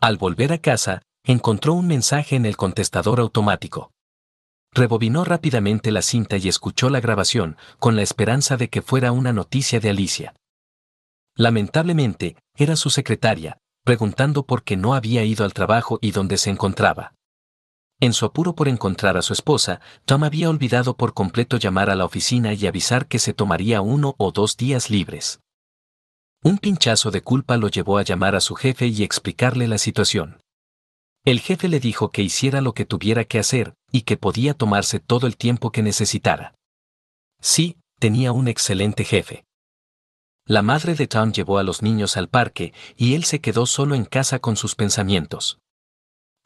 Al volver a casa, encontró un mensaje en el contestador automático. Rebobinó rápidamente la cinta y escuchó la grabación, con la esperanza de que fuera una noticia de Alicia. Lamentablemente, era su secretaria, preguntando por qué no había ido al trabajo y dónde se encontraba. En su apuro por encontrar a su esposa, Tom había olvidado por completo llamar a la oficina y avisar que se tomaría 1 o 2 días libres. Un pinchazo de culpa lo llevó a llamar a su jefe y explicarle la situación. El jefe le dijo que hiciera lo que tuviera que hacer, y que podía tomarse todo el tiempo que necesitara. Sí, tenía un excelente jefe. La madre de Tom llevó a los niños al parque, y él se quedó solo en casa con sus pensamientos.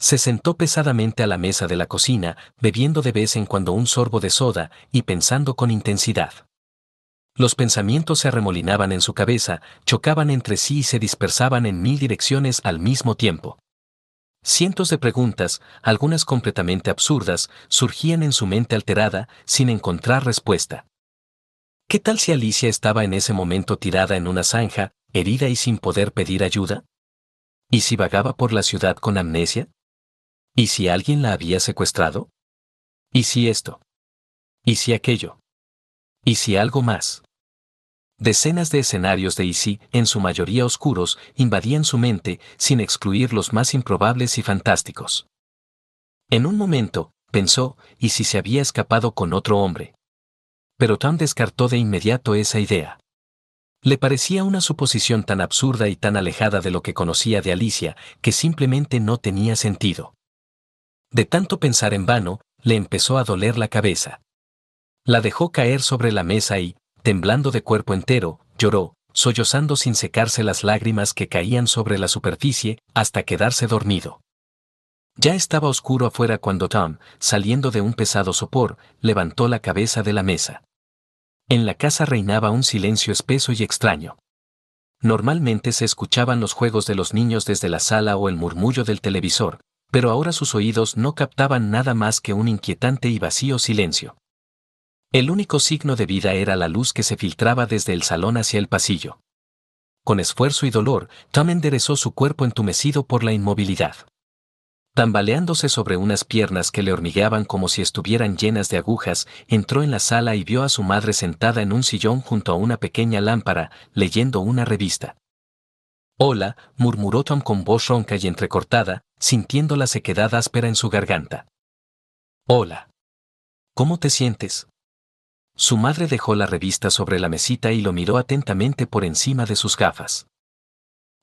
Se sentó pesadamente a la mesa de la cocina, bebiendo de vez en cuando un sorbo de soda, y pensando con intensidad. Los pensamientos se arremolinaban en su cabeza, chocaban entre sí y se dispersaban en 1000 direcciones al mismo tiempo. Cientos de preguntas, algunas completamente absurdas, surgían en su mente alterada, sin encontrar respuesta. ¿Qué tal si Alicia estaba en ese momento tirada en una zanja, herida y sin poder pedir ayuda? ¿Y si vagaba por la ciudad con amnesia? ¿Y si alguien la había secuestrado? ¿Y si esto? ¿Y si aquello? ¿Y si algo más? Decenas de escenarios de Easy, en su mayoría oscuros, invadían su mente, sin excluir los más improbables y fantásticos. En un momento, pensó, ¿y si se había escapado con otro hombre? Pero Tom descartó de inmediato esa idea. Le parecía una suposición tan absurda y tan alejada de lo que conocía de Alicia, que simplemente no tenía sentido. De tanto pensar en vano, le empezó a doler la cabeza. La dejó caer sobre la mesa y, temblando de cuerpo entero, lloró, sollozando sin secarse las lágrimas que caían sobre la superficie, hasta quedarse dormido. Ya estaba oscuro afuera cuando Tom, saliendo de un pesado sopor, levantó la cabeza de la mesa. En la casa reinaba un silencio espeso y extraño. Normalmente se escuchaban los juegos de los niños desde la sala o el murmullo del televisor, pero ahora sus oídos no captaban nada más que un inquietante y vacío silencio. El único signo de vida era la luz que se filtraba desde el salón hacia el pasillo. Con esfuerzo y dolor, Tom enderezó su cuerpo entumecido por la inmovilidad. Tambaleándose sobre unas piernas que le hormigueaban como si estuvieran llenas de agujas, entró en la sala y vio a su madre sentada en un sillón junto a una pequeña lámpara, leyendo una revista. «Hola», murmuró Tom con voz ronca y entrecortada, sintiendo la sequedad áspera en su garganta. «Hola. ¿Cómo te sientes?» Su madre dejó la revista sobre la mesita y lo miró atentamente por encima de sus gafas.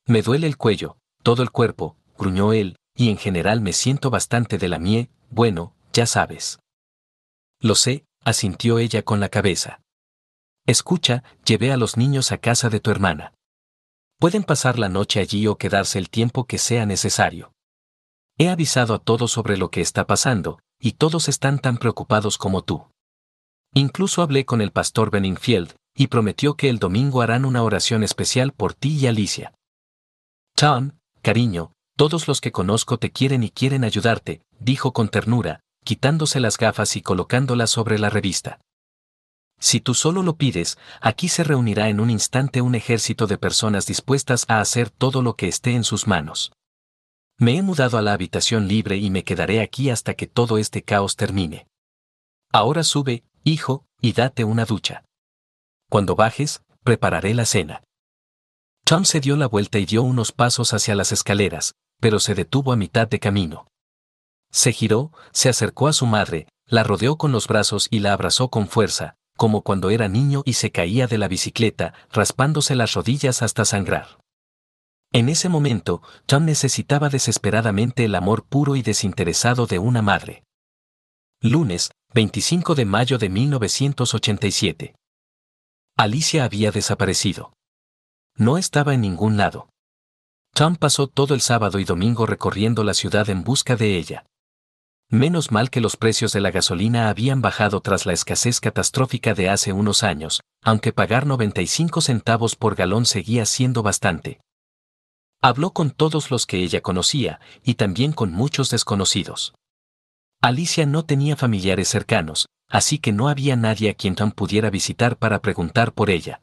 «Me duele el cuello, todo el cuerpo», gruñó él, «y en general me siento bastante de la mie, bueno, ya sabes». «Lo sé», asintió ella con la cabeza. «Escucha, llevé a los niños a casa de tu hermana. Pueden pasar la noche allí o quedarse el tiempo que sea necesario. He avisado a todos sobre lo que está pasando, y todos están tan preocupados como tú. Incluso hablé con el pastor Benningfield, y prometió que el domingo harán una oración especial por ti y Alicia. Tom, cariño, todos los que conozco te quieren y quieren ayudarte», dijo con ternura, quitándose las gafas y colocándolas sobre la revista. «Si tú solo lo pides, aquí se reunirá en un instante un ejército de personas dispuestas a hacer todo lo que esté en sus manos. Me he mudado a la habitación libre y me quedaré aquí hasta que todo este caos termine. Ahora sube, hijo, y date una ducha. Cuando bajes, prepararé la cena». Tom se dio la vuelta y dio unos pasos hacia las escaleras, pero se detuvo a mitad de camino. Se giró, se acercó a su madre, la rodeó con los brazos y la abrazó con fuerza, como cuando era niño y se caía de la bicicleta, raspándose las rodillas hasta sangrar. En ese momento, Tom necesitaba desesperadamente el amor puro y desinteresado de una madre. Lunes, 25 de mayo de 1987. Alicia había desaparecido. No estaba en ningún lado. Tom pasó todo el sábado y domingo recorriendo la ciudad en busca de ella. Menos mal que los precios de la gasolina habían bajado tras la escasez catastrófica de hace unos años, aunque pagar 95 centavos por galón seguía siendo bastante. Habló con todos los que ella conocía, y también con muchos desconocidos. Alicia no tenía familiares cercanos, así que no había nadie a quien Tom pudiera visitar para preguntar por ella.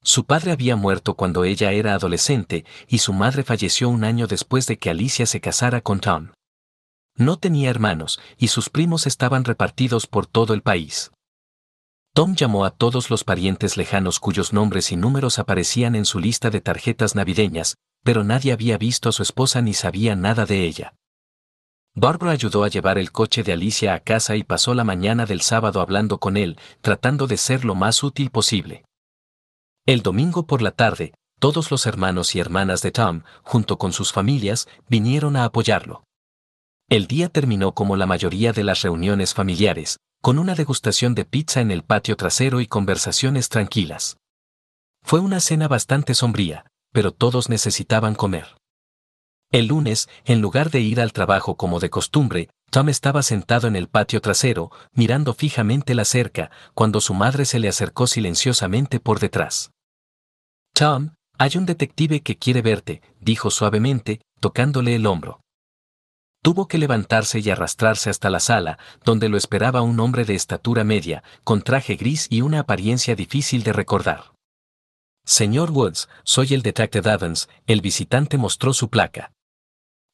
Su padre había muerto cuando ella era adolescente y su madre falleció un año después de que Alicia se casara con Tom. No tenía hermanos y sus primos estaban repartidos por todo el país. Tom llamó a todos los parientes lejanos cuyos nombres y números aparecían en su lista de tarjetas navideñas, pero nadie había visto a su esposa ni sabía nada de ella. Barbara ayudó a llevar el coche de Alicia a casa y pasó la mañana del sábado hablando con él, tratando de ser lo más útil posible. El domingo por la tarde, todos los hermanos y hermanas de Tom, junto con sus familias, vinieron a apoyarlo. El día terminó como la mayoría de las reuniones familiares, con una degustación de pizza en el patio trasero y conversaciones tranquilas. Fue una cena bastante sombría, pero todos necesitaban comer. El lunes, en lugar de ir al trabajo como de costumbre, Tom estaba sentado en el patio trasero, mirando fijamente la cerca, cuando su madre se le acercó silenciosamente por detrás. «Tom, hay un detective que quiere verte», dijo suavemente, tocándole el hombro. Tuvo que levantarse y arrastrarse hasta la sala, donde lo esperaba un hombre de estatura media, con traje gris y una apariencia difícil de recordar. «Señor Woods, soy el detective Evans», el visitante mostró su placa.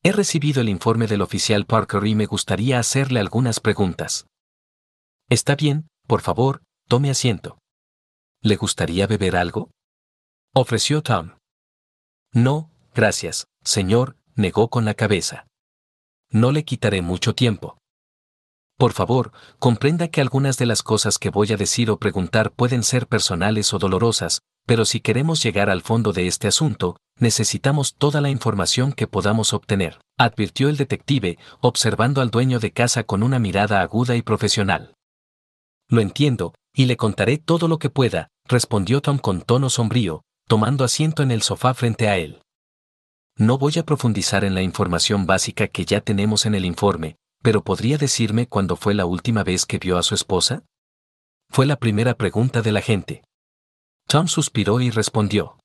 «He recibido el informe del oficial Parker y me gustaría hacerle algunas preguntas». «Está bien, por favor, tome asiento». ¿Le gustaría beber algo?, ofreció Tom. No, gracias, señor, negó con la cabeza. No le quitaré mucho tiempo. Por favor, comprenda que algunas de las cosas que voy a decir o preguntar pueden ser personales o dolorosas, pero si queremos llegar al fondo de este asunto, necesitamos toda la información que podamos obtener, advirtió el detective, observando al dueño de casa con una mirada aguda y profesional. Lo entiendo, y le contaré todo lo que pueda, respondió Tom con tono sombrío, tomando asiento en el sofá frente a él. No voy a profundizar en la información básica que ya tenemos en el informe, pero ¿podría decirme cuándo fue la última vez que vio a su esposa? Fue la primera pregunta del agente. Tom suspiró y respondió.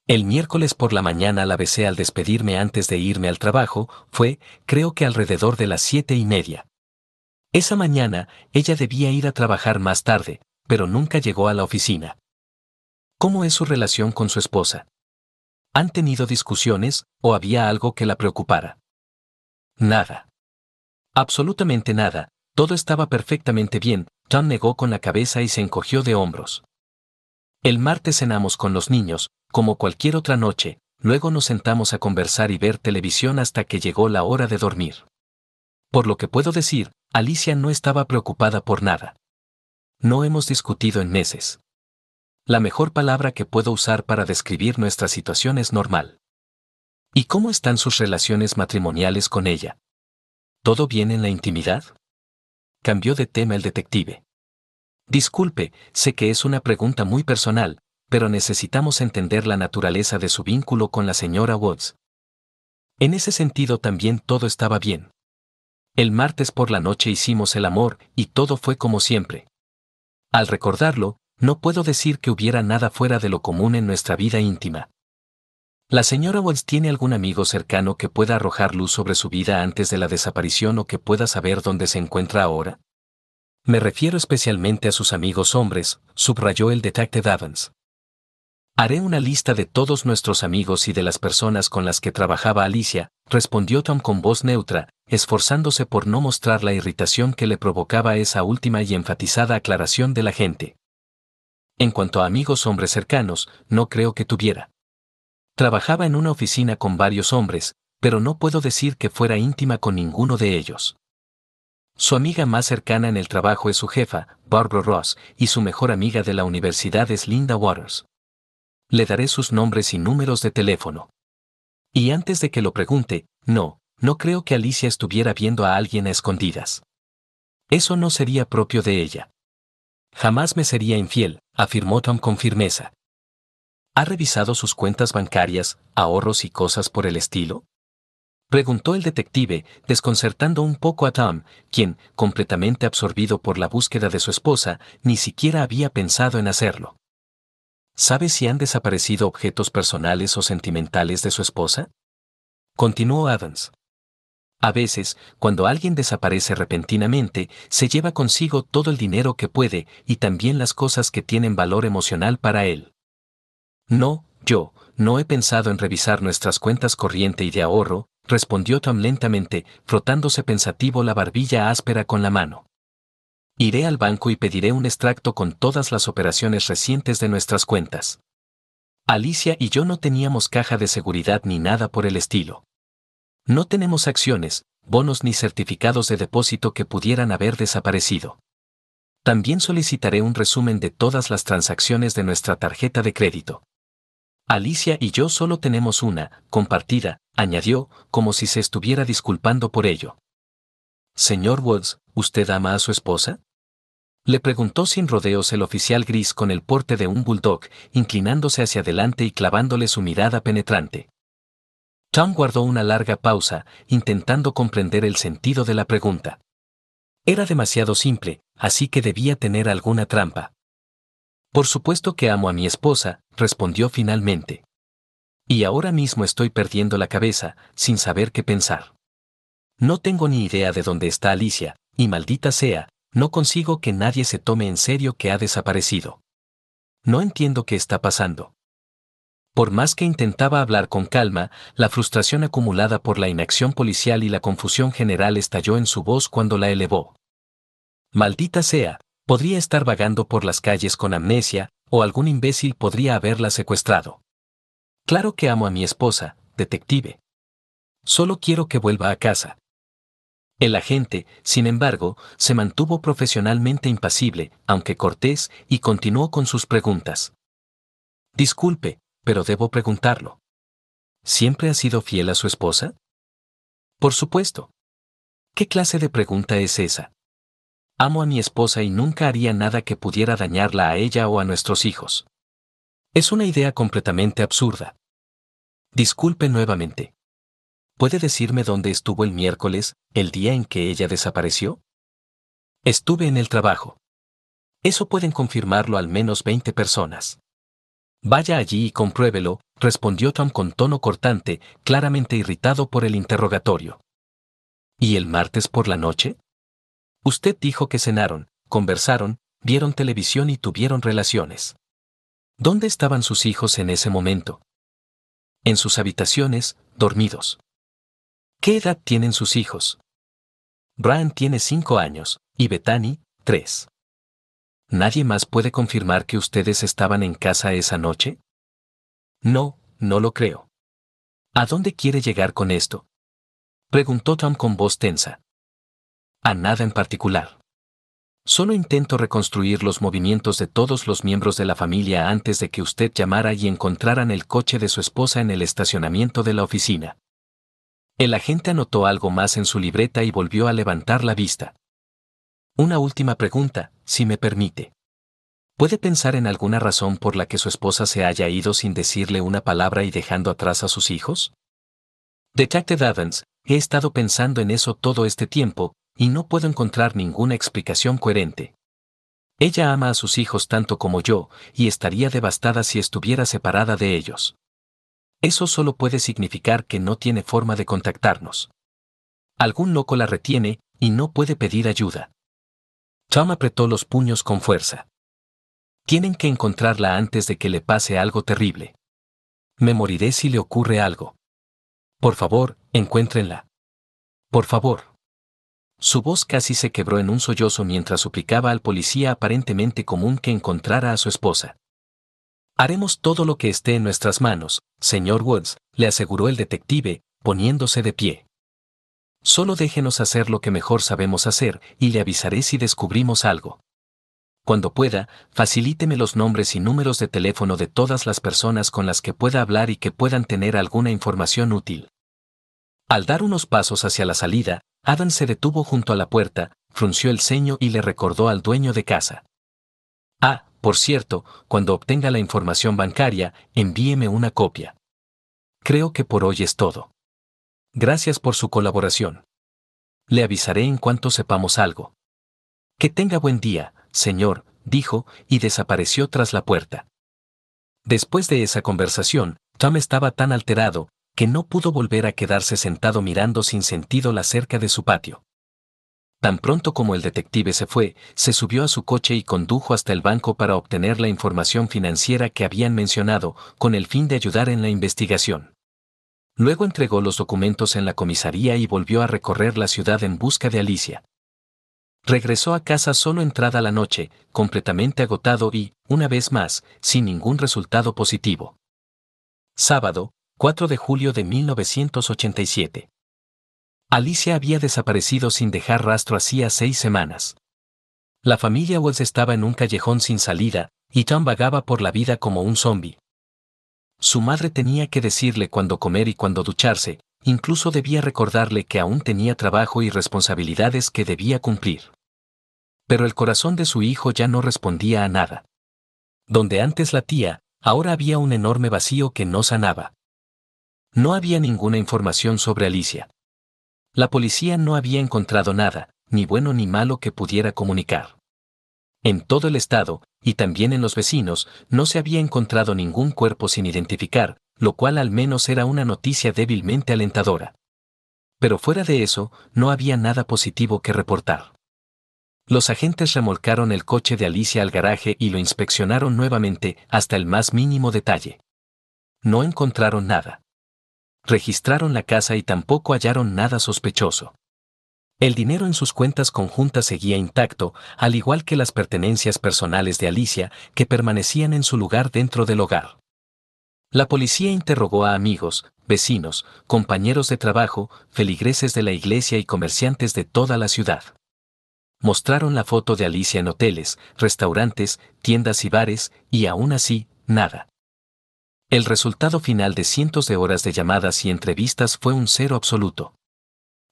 El miércoles por la mañana la besé al despedirme antes de irme al trabajo, creo que alrededor de las 7:30. Esa mañana, ella debía ir a trabajar más tarde, pero nunca llegó a la oficina. ¿Cómo es su relación con su esposa? ¿Han tenido discusiones, o había algo que la preocupara? Nada. Absolutamente nada, todo estaba perfectamente bien, Tom negó con la cabeza y se encogió de hombros. El martes cenamos con los niños, como cualquier otra noche, luego nos sentamos a conversar y ver televisión hasta que llegó la hora de dormir. Por lo que puedo decir, Alicia no estaba preocupada por nada. No hemos discutido en meses. La mejor palabra que puedo usar para describir nuestra situación es normal. ¿Y cómo están sus relaciones matrimoniales con ella? ¿Todo bien en la intimidad? Cambió de tema el detective. Disculpe, sé que es una pregunta muy personal, pero necesitamos entender la naturaleza de su vínculo con la señora Woods. En ese sentido también todo estaba bien. El martes por la noche hicimos el amor y todo fue como siempre. Al recordarlo, no puedo decir que hubiera nada fuera de lo común en nuestra vida íntima. ¿La señora Woods tiene algún amigo cercano que pueda arrojar luz sobre su vida antes de la desaparición o que pueda saber dónde se encuentra ahora? Me refiero especialmente a sus amigos hombres, subrayó el detective Evans. Haré una lista de todos nuestros amigos y de las personas con las que trabajaba Alicia, respondió Tom con voz neutra, esforzándose por no mostrar la irritación que le provocaba esa última y enfatizada aclaración del agente. En cuanto a amigos hombres cercanos, no creo que tuviera. Trabajaba en una oficina con varios hombres, pero no puedo decir que fuera íntima con ninguno de ellos. Su amiga más cercana en el trabajo es su jefa, Barbara Ross, y su mejor amiga de la universidad es Linda Waters. Le daré sus nombres y números de teléfono. Y antes de que lo pregunte, no creo que Alicia estuviera viendo a alguien a escondidas. Eso no sería propio de ella. Jamás me sería infiel, afirmó Tom con firmeza. ¿Ha revisado sus cuentas bancarias, ahorros y cosas por el estilo?, preguntó el detective, desconcertando un poco a Tom, quien, completamente absorbido por la búsqueda de su esposa, ni siquiera había pensado en hacerlo. ¿Sabe si han desaparecido objetos personales o sentimentales de su esposa?, continuó Evans. A veces, cuando alguien desaparece repentinamente, se lleva consigo todo el dinero que puede y también las cosas que tienen valor emocional para él. Yo no he pensado en revisar nuestras cuentas corriente y de ahorro, respondió Tom lentamente, frotándose pensativo la barbilla áspera con la mano. Iré al banco y pediré un extracto con todas las operaciones recientes de nuestras cuentas. Alicia y yo no teníamos caja de seguridad ni nada por el estilo. No tenemos acciones, bonos ni certificados de depósito que pudieran haber desaparecido. También solicitaré un resumen de todas las transacciones de nuestra tarjeta de crédito. Alicia y yo solo tenemos una, compartida, añadió, como si se estuviera disculpando por ello. Señor Woods, ¿usted ama a su esposa?, le preguntó sin rodeos el oficial gris con el porte de un bulldog, inclinándose hacia adelante y clavándole su mirada penetrante. Tom guardó una larga pausa, intentando comprender el sentido de la pregunta. Era demasiado simple, así que debía tener alguna trampa. Por supuesto que amo a mi esposa, respondió finalmente. Y ahora mismo estoy perdiendo la cabeza, sin saber qué pensar. No tengo ni idea de dónde está Alicia, y maldita sea, no consigo que nadie se tome en serio que ha desaparecido. No entiendo qué está pasando. Por más que intentaba hablar con calma, la frustración acumulada por la inacción policial y la confusión general estalló en su voz cuando la elevó. Maldita sea, podría estar vagando por las calles con amnesia, O algún imbécil podría haberla secuestrado. Claro que amo a mi esposa, detective. Solo quiero que vuelva a casa. El agente, sin embargo, se mantuvo profesionalmente impasible, aunque cortés, y continuó con sus preguntas. Disculpe, pero debo preguntarlo. ¿Siempre ha sido fiel a su esposa? Por supuesto. ¿Qué clase de pregunta es esa? Amo a mi esposa y nunca haría nada que pudiera dañarla a ella o a nuestros hijos. Es una idea completamente absurda. Disculpe nuevamente. ¿Puede decirme dónde estuvo el miércoles, el día en que ella desapareció? Estuve en el trabajo. Eso pueden confirmarlo al menos 20 personas. Vaya allí y compruébelo, respondió Tom con tono cortante, claramente irritado por el interrogatorio. ¿Y el martes por la noche? Usted dijo que cenaron, conversaron, vieron televisión y tuvieron relaciones. ¿Dónde estaban sus hijos en ese momento? En sus habitaciones, dormidos. ¿Qué edad tienen sus hijos? Brian tiene 5 años, y Bethany, 3. ¿Nadie más puede confirmar que ustedes estaban en casa esa noche? No, no lo creo. ¿A dónde quiere llegar con esto? Preguntó Tom con voz tensa. A nada en particular. Solo intento reconstruir los movimientos de todos los miembros de la familia antes de que usted llamara y encontraran el coche de su esposa en el estacionamiento de la oficina. El agente anotó algo más en su libreta y volvió a levantar la vista. Una última pregunta, si me permite. ¿Puede pensar en alguna razón por la que su esposa se haya ido sin decirle una palabra y dejando atrás a sus hijos? Detective Evans, he estado pensando en eso todo este tiempo, y no puedo encontrar ninguna explicación coherente. Ella ama a sus hijos tanto como yo, y estaría devastada si estuviera separada de ellos. Eso solo puede significar que no tiene forma de contactarnos. Algún loco la retiene, y no puede pedir ayuda. Tom apretó los puños con fuerza. Tienen que encontrarla antes de que le pase algo terrible. Me moriré si le ocurre algo. Por favor, encuéntrenla. Por favor. Su voz casi se quebró en un sollozo mientras suplicaba al policía aparentemente común que encontrara a su esposa. Haremos todo lo que esté en nuestras manos, señor Woods, le aseguró el detective, poniéndose de pie. Solo déjenos hacer lo que mejor sabemos hacer, y le avisaré si descubrimos algo. Cuando pueda, facilíteme los nombres y números de teléfono de todas las personas con las que pueda hablar y que puedan tener alguna información útil. Al dar unos pasos hacia la salida, Adam se detuvo junto a la puerta, frunció el ceño y le recordó al dueño de casa. Ah, por cierto, cuando obtenga la información bancaria, envíeme una copia. Creo que por hoy es todo. Gracias por su colaboración. Le avisaré en cuanto sepamos algo. Que tenga buen día, señor, dijo, y desapareció tras la puerta. Después de esa conversación, Tom estaba tan alterado, que no pudo volver a quedarse sentado mirando sin sentido la cerca de su patio. Tan pronto como el detective se fue, se subió a su coche y condujo hasta el banco para obtener la información financiera que habían mencionado, con el fin de ayudar en la investigación. Luego entregó los documentos en la comisaría y volvió a recorrer la ciudad en busca de Alicia. Regresó a casa solo entrada la noche, completamente agotado y, una vez más, sin ningún resultado positivo. Sábado, 4 de julio de 1987. Alicia había desaparecido sin dejar rastro hacía 6 semanas. La familia Wells estaba en un callejón sin salida, y Tom vagaba por la vida como un zombi. Su madre tenía que decirle cuándo comer y cuándo ducharse, incluso debía recordarle que aún tenía trabajo y responsabilidades que debía cumplir. Pero el corazón de su hijo ya no respondía a nada. Donde antes latía, ahora había un enorme vacío que no sanaba. No había ninguna información sobre Alicia. La policía no había encontrado nada, ni bueno ni malo que pudiera comunicar. En todo el estado, y también en los vecinos, no se había encontrado ningún cuerpo sin identificar, lo cual al menos era una noticia débilmente alentadora. Pero fuera de eso, no había nada positivo que reportar. Los agentes remolcaron el coche de Alicia al garaje y lo inspeccionaron nuevamente hasta el más mínimo detalle. No encontraron nada. Registraron la casa y tampoco hallaron nada sospechoso. El dinero en sus cuentas conjuntas seguía intacto, al igual que las pertenencias personales de Alicia, que permanecían en su lugar dentro del hogar. La policía interrogó a amigos, vecinos, compañeros de trabajo, feligreses de la iglesia y comerciantes de toda la ciudad. Mostraron la foto de Alicia en hoteles, restaurantes, tiendas y bares, y aún así, nada. El resultado final de cientos de horas de llamadas y entrevistas fue un cero absoluto.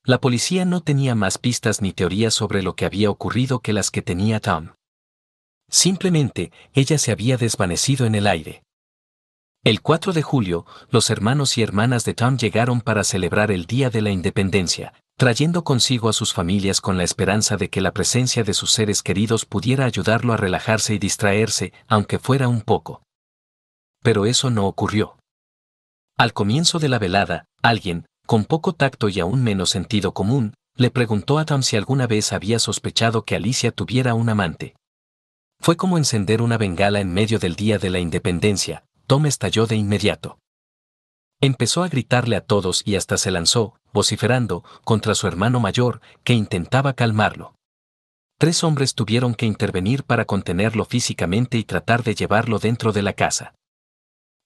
La policía no tenía más pistas ni teorías sobre lo que había ocurrido que las que tenía Tom. Simplemente, ella se había desvanecido en el aire. El 4 de julio, los hermanos y hermanas de Tom llegaron para celebrar el Día de la Independencia, trayendo consigo a sus familias con la esperanza de que la presencia de sus seres queridos pudiera ayudarlo a relajarse y distraerse, aunque fuera un poco. Pero eso no ocurrió. Al comienzo de la velada, alguien, con poco tacto y aún menos sentido común, le preguntó a Tom si alguna vez había sospechado que Alicia tuviera un amante. Fue como encender una bengala en medio del Día de la Independencia. Tom estalló de inmediato. Empezó a gritarle a todos y hasta se lanzó, vociferando, contra su hermano mayor, que intentaba calmarlo. 3 hombres tuvieron que intervenir para contenerlo físicamente y tratar de llevarlo dentro de la casa.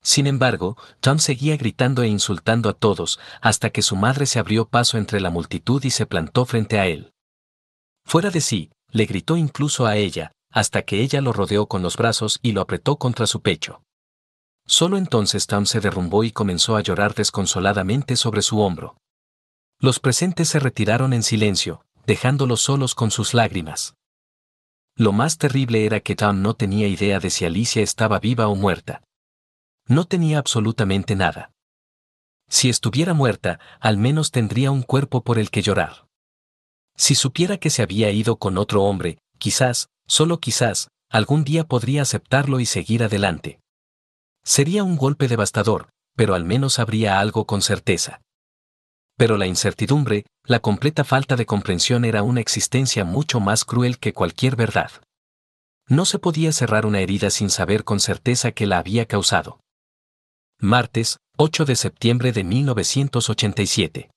Sin embargo, Tom seguía gritando e insultando a todos, hasta que su madre se abrió paso entre la multitud y se plantó frente a él. Fuera de sí, le gritó incluso a ella, hasta que ella lo rodeó con los brazos y lo apretó contra su pecho. Solo entonces Tom se derrumbó y comenzó a llorar desconsoladamente sobre su hombro. Los presentes se retiraron en silencio, dejándolos solos con sus lágrimas. Lo más terrible era que Tom no tenía idea de si Alicia estaba viva o muerta. No tenía absolutamente nada. Si estuviera muerta, al menos tendría un cuerpo por el que llorar. Si supiera que se había ido con otro hombre, quizás, solo quizás, algún día podría aceptarlo y seguir adelante. Sería un golpe devastador, pero al menos habría algo con certeza. Pero la incertidumbre, la completa falta de comprensión era una existencia mucho más cruel que cualquier verdad. No se podía cerrar una herida sin saber con certeza que la había causado. Martes, 8 de septiembre de 1987.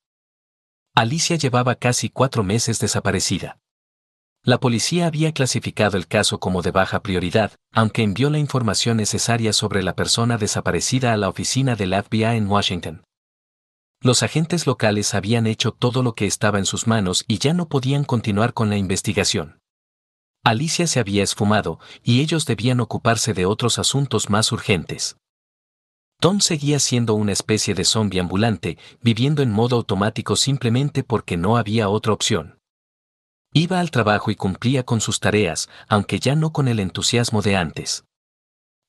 Alicia llevaba casi 4 meses desaparecida. La policía había clasificado el caso como de baja prioridad, aunque envió la información necesaria sobre la persona desaparecida a la oficina del FBI en Washington. Los agentes locales habían hecho todo lo que estaba en sus manos y ya no podían continuar con la investigación. Alicia se había esfumado, y ellos debían ocuparse de otros asuntos más urgentes. Tom seguía siendo una especie de zombi ambulante, viviendo en modo automático simplemente porque no había otra opción. Iba al trabajo y cumplía con sus tareas, aunque ya no con el entusiasmo de antes.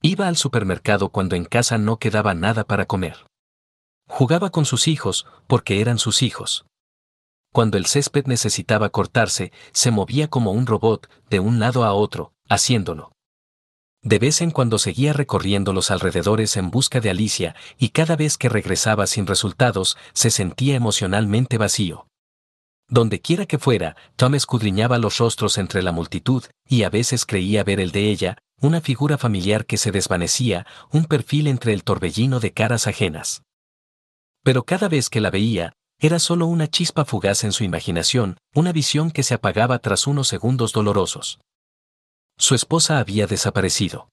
Iba al supermercado cuando en casa no quedaba nada para comer. Jugaba con sus hijos, porque eran sus hijos. Cuando el césped necesitaba cortarse, se movía como un robot, de un lado a otro, haciéndolo. De vez en cuando seguía recorriendo los alrededores en busca de Alicia, y cada vez que regresaba sin resultados, se sentía emocionalmente vacío. Donde quiera que fuera, Tom escudriñaba los rostros entre la multitud, y a veces creía ver el de ella, una figura familiar que se desvanecía, un perfil entre el torbellino de caras ajenas. Pero cada vez que la veía, era solo una chispa fugaz en su imaginación, una visión que se apagaba tras unos segundos dolorosos. Su esposa había desaparecido.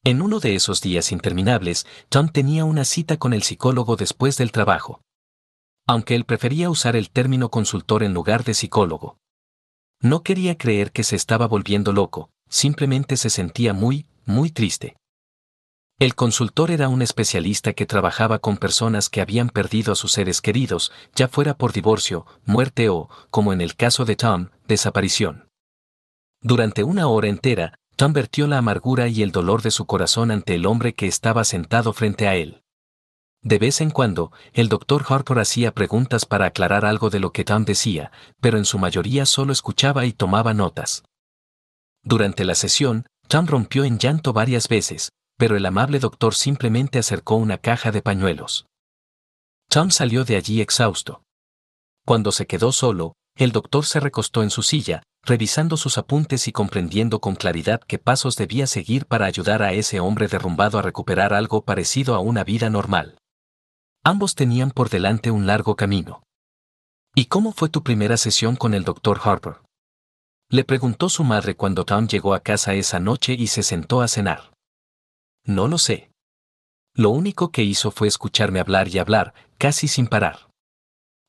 En uno de esos días interminables, Tom tenía una cita con el psicólogo después del trabajo. Aunque él prefería usar el término consultor en lugar de psicólogo. No quería creer que se estaba volviendo loco, simplemente se sentía muy, muy triste. El consultor era un especialista que trabajaba con personas que habían perdido a sus seres queridos, ya fuera por divorcio, muerte o, como en el caso de Tom, desaparición. Durante una hora entera, Tom vertió la amargura y el dolor de su corazón ante el hombre que estaba sentado frente a él. De vez en cuando, el Dr. Harper hacía preguntas para aclarar algo de lo que Tom decía, pero en su mayoría solo escuchaba y tomaba notas. Durante la sesión, Tom rompió en llanto varias veces, pero el amable doctor simplemente acercó una caja de pañuelos. Tom salió de allí exhausto. Cuando se quedó solo, el doctor se recostó en su silla, revisando sus apuntes y comprendiendo con claridad qué pasos debía seguir para ayudar a ese hombre derrumbado a recuperar algo parecido a una vida normal. Ambos tenían por delante un largo camino. ¿Y cómo fue tu primera sesión con el Dr. Harper? Le preguntó su madre cuando Tom llegó a casa esa noche y se sentó a cenar. No lo sé. Lo único que hizo fue escucharme hablar y hablar, casi sin parar.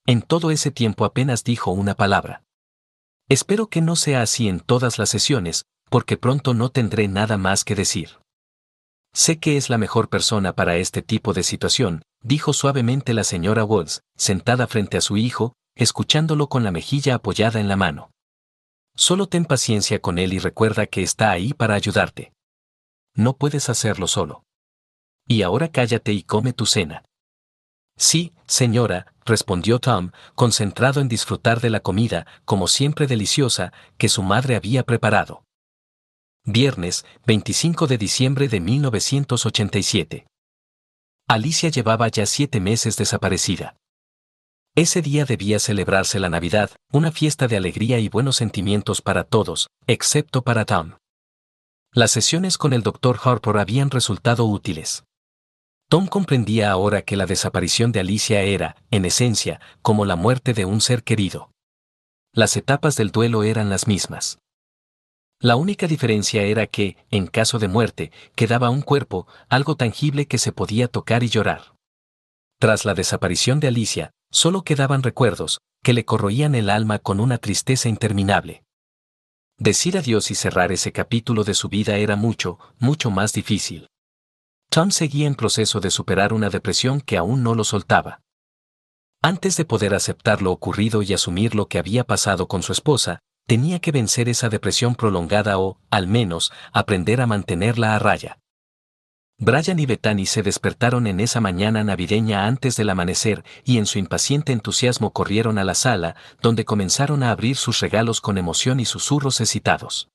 En todo ese tiempo apenas dijo una palabra. Espero que no sea así en todas las sesiones, porque pronto no tendré nada más que decir. Sé que es la mejor persona para este tipo de situación, dijo suavemente la señora Woods, sentada frente a su hijo, escuchándolo con la mejilla apoyada en la mano. Solo ten paciencia con él y recuerda que está ahí para ayudarte. No puedes hacerlo solo. Y ahora cállate y come tu cena. Sí, señora, respondió Tom, concentrado en disfrutar de la comida, como siempre deliciosa, que su madre había preparado. Viernes, 25 de diciembre de 1987. Alicia llevaba ya 7 meses desaparecida. Ese día debía celebrarse la Navidad, una fiesta de alegría y buenos sentimientos para todos, excepto para Tom. Las sesiones con el Dr. Harper habían resultado útiles. Tom comprendía ahora que la desaparición de Alicia era, en esencia, como la muerte de un ser querido. Las etapas del duelo eran las mismas. La única diferencia era que, en caso de muerte, quedaba un cuerpo, algo tangible que se podía tocar y llorar. Tras la desaparición de Alicia, solo quedaban recuerdos, que le corroían el alma con una tristeza interminable. Decir adiós y cerrar ese capítulo de su vida era mucho, mucho más difícil. Tom seguía en proceso de superar una depresión que aún no lo soltaba. Antes de poder aceptar lo ocurrido y asumir lo que había pasado con su esposa, tenía que vencer esa depresión prolongada o, al menos, aprender a mantenerla a raya. Brian y Bethany se despertaron en esa mañana navideña antes del amanecer y en su impaciente entusiasmo corrieron a la sala, donde comenzaron a abrir sus regalos con emoción y susurros excitados.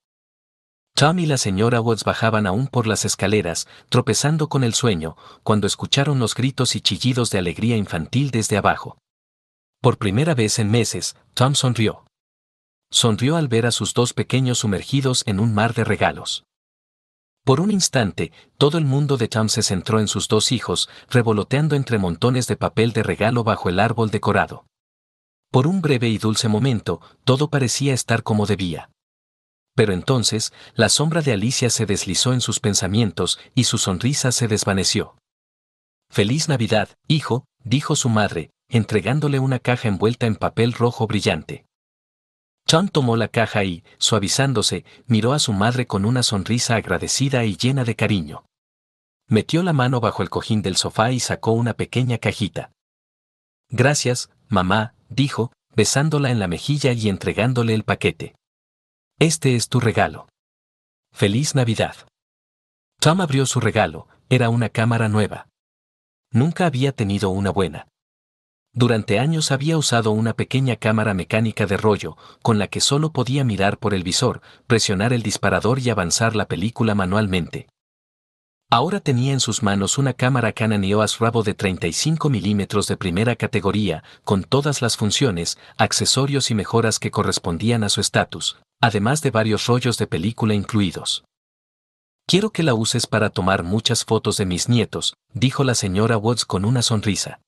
Tom y la señora Woods bajaban aún por las escaleras, tropezando con el sueño, cuando escucharon los gritos y chillidos de alegría infantil desde abajo. Por primera vez en meses, Tom sonrió. Sonrió al ver a sus dos pequeños sumergidos en un mar de regalos. Por un instante, todo el mundo de Tom se centró en sus dos hijos, revoloteando entre montones de papel de regalo bajo el árbol decorado. Por un breve y dulce momento, todo parecía estar como debía. Pero entonces, la sombra de Alicia se deslizó en sus pensamientos y su sonrisa se desvaneció. «Feliz Navidad, hijo», dijo su madre, entregándole una caja envuelta en papel rojo brillante. Tom tomó la caja y, suavizándose, miró a su madre con una sonrisa agradecida y llena de cariño. Metió la mano bajo el cojín del sofá y sacó una pequeña cajita. «Gracias, mamá», dijo, besándola en la mejilla y entregándole el paquete. «Este es tu regalo. ¡Feliz Navidad!». Tom abrió su regalo, era una cámara nueva. Nunca había tenido una buena. Durante años había usado una pequeña cámara mecánica de rollo, con la que solo podía mirar por el visor, presionar el disparador y avanzar la película manualmente. Ahora tenía en sus manos una cámara Canon EOS Rabo de 35 milímetros de primera categoría, con todas las funciones, accesorios y mejoras que correspondían a su estatus, además de varios rollos de película incluidos. «Quiero que la uses para tomar muchas fotos de mis nietos», dijo la señora Woods con una sonrisa.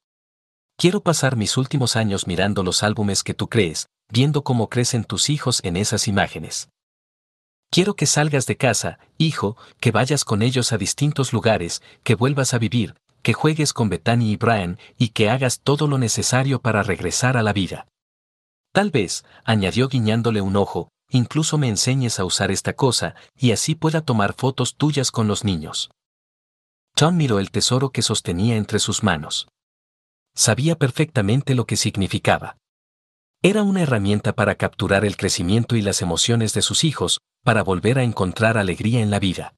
«Quiero pasar mis últimos años mirando los álbumes que tú crees, viendo cómo crecen tus hijos en esas imágenes. Quiero que salgas de casa, hijo, que vayas con ellos a distintos lugares, que vuelvas a vivir, que juegues con Bethany y Brian y que hagas todo lo necesario para regresar a la vida. Tal vez», añadió guiñándole un ojo, «incluso me enseñes a usar esta cosa y así pueda tomar fotos tuyas con los niños». Tom miró el tesoro que sostenía entre sus manos. Sabía perfectamente lo que significaba. Era una herramienta para capturar el crecimiento y las emociones de sus hijos, para volver a encontrar alegría en la vida.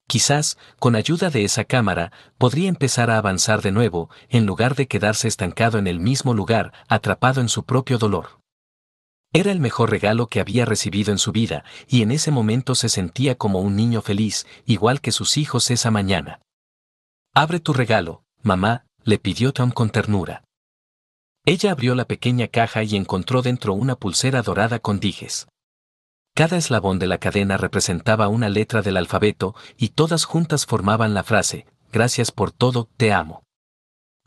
Quizás, con ayuda de esa cámara, podría empezar a avanzar de nuevo, en lugar de quedarse estancado en el mismo lugar, atrapado en su propio dolor. Era el mejor regalo que había recibido en su vida, y en ese momento se sentía como un niño feliz, igual que sus hijos esa mañana. «Abre tu regalo, mamá», le pidió Tom con ternura. Ella abrió la pequeña caja y encontró dentro una pulsera dorada con dijes. Cada eslabón de la cadena representaba una letra del alfabeto y todas juntas formaban la frase: «Gracias por todo, te amo».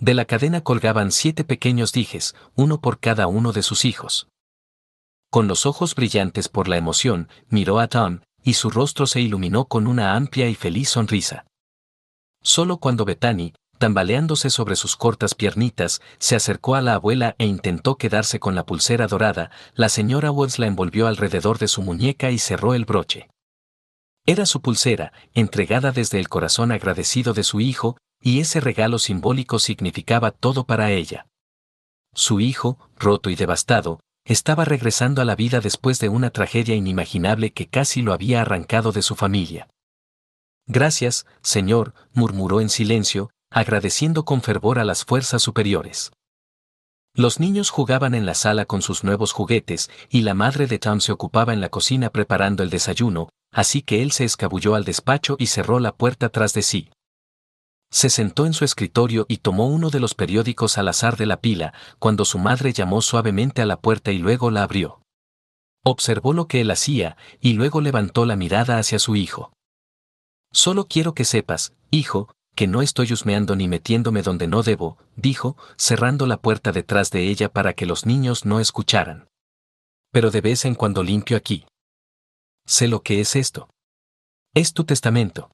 De la cadena colgaban 7 pequeños dijes, uno por cada uno de sus hijos. Con los ojos brillantes por la emoción, miró a Tom, y su rostro se iluminó con una amplia y feliz sonrisa. Solo cuando Bethany, tambaleándose sobre sus cortas piernitas, se acercó a la abuela e intentó quedarse con la pulsera dorada, la señora Woods la envolvió alrededor de su muñeca y cerró el broche. Era su pulsera, entregada desde el corazón agradecido de su hijo, y ese regalo simbólico significaba todo para ella. Su hijo, roto y devastado, estaba regresando a la vida después de una tragedia inimaginable que casi lo había arrancado de su familia. Gracias, Señor, murmuró en silencio, agradeciendo con fervor a las fuerzas superiores. Los niños jugaban en la sala con sus nuevos juguetes, y la madre de Tom se ocupaba en la cocina preparando el desayuno, así que él se escabulló al despacho y cerró la puerta tras de sí. Se sentó en su escritorio y tomó uno de los periódicos al azar de la pila, cuando su madre llamó suavemente a la puerta y luego la abrió. Observó lo que él hacía, y luego levantó la mirada hacia su hijo. Solo quiero que sepas, hijo, que no estoy husmeando ni metiéndome donde no debo, dijo, cerrando la puerta detrás de ella para que los niños no escucharan. Pero de vez en cuando limpio aquí. Sé lo que es esto. Es tu testamento.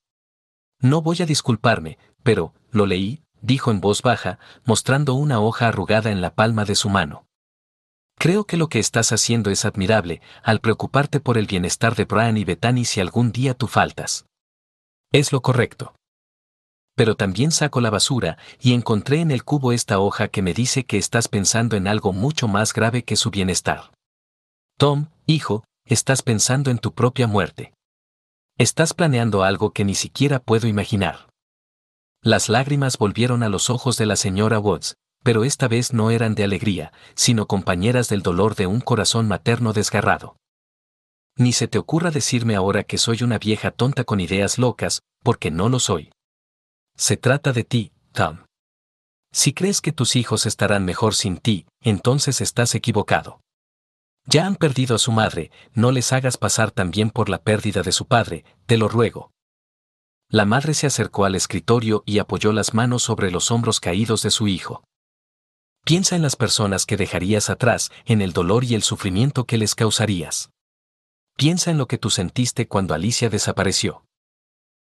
No voy a disculparme, pero, lo leí, dijo en voz baja, mostrando una hoja arrugada en la palma de su mano. Creo que lo que estás haciendo es admirable, al preocuparte por el bienestar de Brian y Bethany si algún día tú faltas. Es lo correcto. Pero también saco la basura, y encontré en el cubo esta hoja que me dice que estás pensando en algo mucho más grave que su bienestar. Tom, hijo, estás pensando en tu propia muerte. Estás planeando algo que ni siquiera puedo imaginar. Las lágrimas volvieron a los ojos de la señora Woods, pero esta vez no eran de alegría, sino compañeras del dolor de un corazón materno desgarrado. Ni se te ocurra decirme ahora que soy una vieja tonta con ideas locas, porque no lo soy. Se trata de ti, Tom. Si crees que tus hijos estarán mejor sin ti, entonces estás equivocado. Ya han perdido a su madre, no les hagas pasar también por la pérdida de su padre, te lo ruego. La madre se acercó al escritorio y apoyó las manos sobre los hombros caídos de su hijo. Piensa en las personas que dejarías atrás, en el dolor y el sufrimiento que les causarías. Piensa en lo que tú sentiste cuando Alicia desapareció.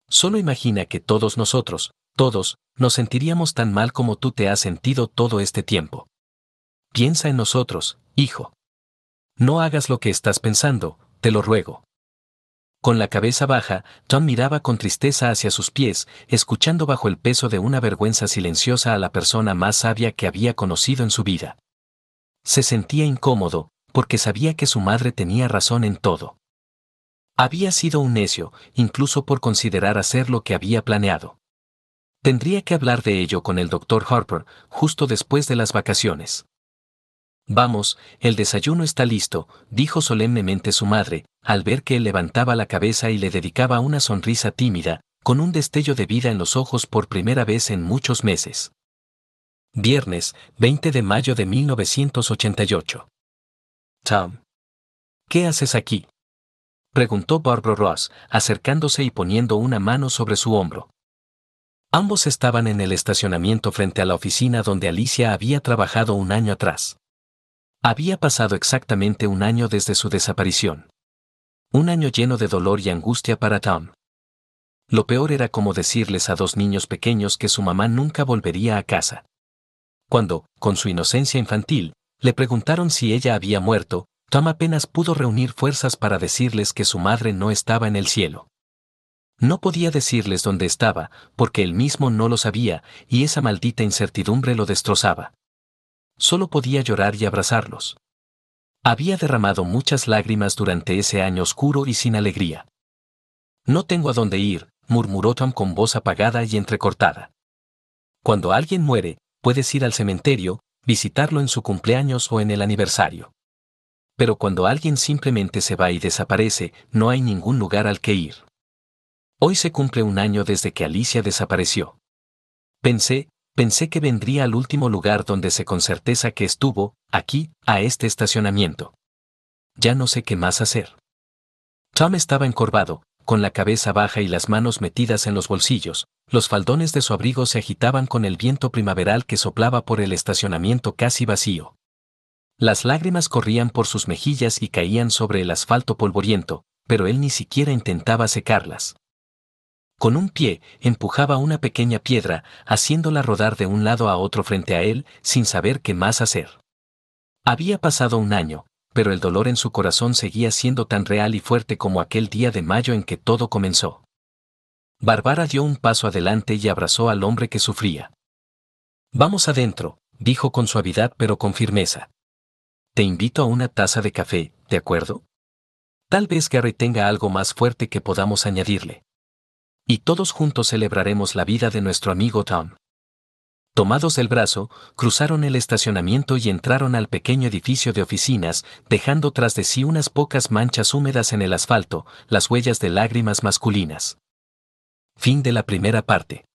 Solo imagina que todos nosotros, todos, nos sentiríamos tan mal como tú te has sentido todo este tiempo. Piensa en nosotros, hijo. No hagas lo que estás pensando, te lo ruego. Con la cabeza baja, Tom miraba con tristeza hacia sus pies, escuchando bajo el peso de una vergüenza silenciosa a la persona más sabia que había conocido en su vida. Se sentía incómodo, porque sabía que su madre tenía razón en todo. Había sido un necio, incluso por considerar hacer lo que había planeado. Tendría que hablar de ello con el Dr. Harper, justo después de las vacaciones. Vamos, el desayuno está listo, dijo solemnemente su madre, al ver que él levantaba la cabeza y le dedicaba una sonrisa tímida, con un destello de vida en los ojos por primera vez en muchos meses. Viernes, 20 de mayo de 1988. Tom. ¿Qué haces aquí? Preguntó Barbara Ross, acercándose y poniendo una mano sobre su hombro. Ambos estaban en el estacionamiento frente a la oficina donde Alicia había trabajado un año atrás. Había pasado exactamente un año desde su desaparición. Un año lleno de dolor y angustia para Tom. Lo peor era como decirles a dos niños pequeños que su mamá nunca volvería a casa. Cuando, con su inocencia infantil, le preguntaron si ella había muerto, Tom apenas pudo reunir fuerzas para decirles que su madre no estaba en el cielo. No podía decirles dónde estaba, porque él mismo no lo sabía, y esa maldita incertidumbre lo destrozaba. Solo podía llorar y abrazarlos. Había derramado muchas lágrimas durante ese año oscuro y sin alegría. No tengo a dónde ir, murmuró Tom con voz apagada y entrecortada. Cuando alguien muere, puedes ir al cementerio, visitarlo en su cumpleaños o en el aniversario. Pero cuando alguien simplemente se va y desaparece, no hay ningún lugar al que ir. Hoy se cumple un año desde que Alicia desapareció. Pensé que vendría al último lugar donde sé con certeza que estuvo, aquí, a este estacionamiento. Ya no sé qué más hacer. Tom estaba encorvado, con la cabeza baja y las manos metidas en los bolsillos. Los faldones de su abrigo se agitaban con el viento primaveral que soplaba por el estacionamiento casi vacío. Las lágrimas corrían por sus mejillas y caían sobre el asfalto polvoriento, pero él ni siquiera intentaba secarlas. Con un pie, empujaba una pequeña piedra, haciéndola rodar de un lado a otro frente a él, sin saber qué más hacer. Había pasado un año, pero el dolor en su corazón seguía siendo tan real y fuerte como aquel día de mayo en que todo comenzó. Bárbara dio un paso adelante y abrazó al hombre que sufría. «Vamos adentro», dijo con suavidad pero con firmeza. «Te invito a una taza de café, ¿de acuerdo? Tal vez Gary tenga algo más fuerte que podamos añadirle. Y todos juntos celebraremos la vida de nuestro amigo Tom». Tomados del brazo, cruzaron el estacionamiento y entraron al pequeño edificio de oficinas, dejando tras de sí unas pocas manchas húmedas en el asfalto, las huellas de lágrimas masculinas. Fin de la primera parte.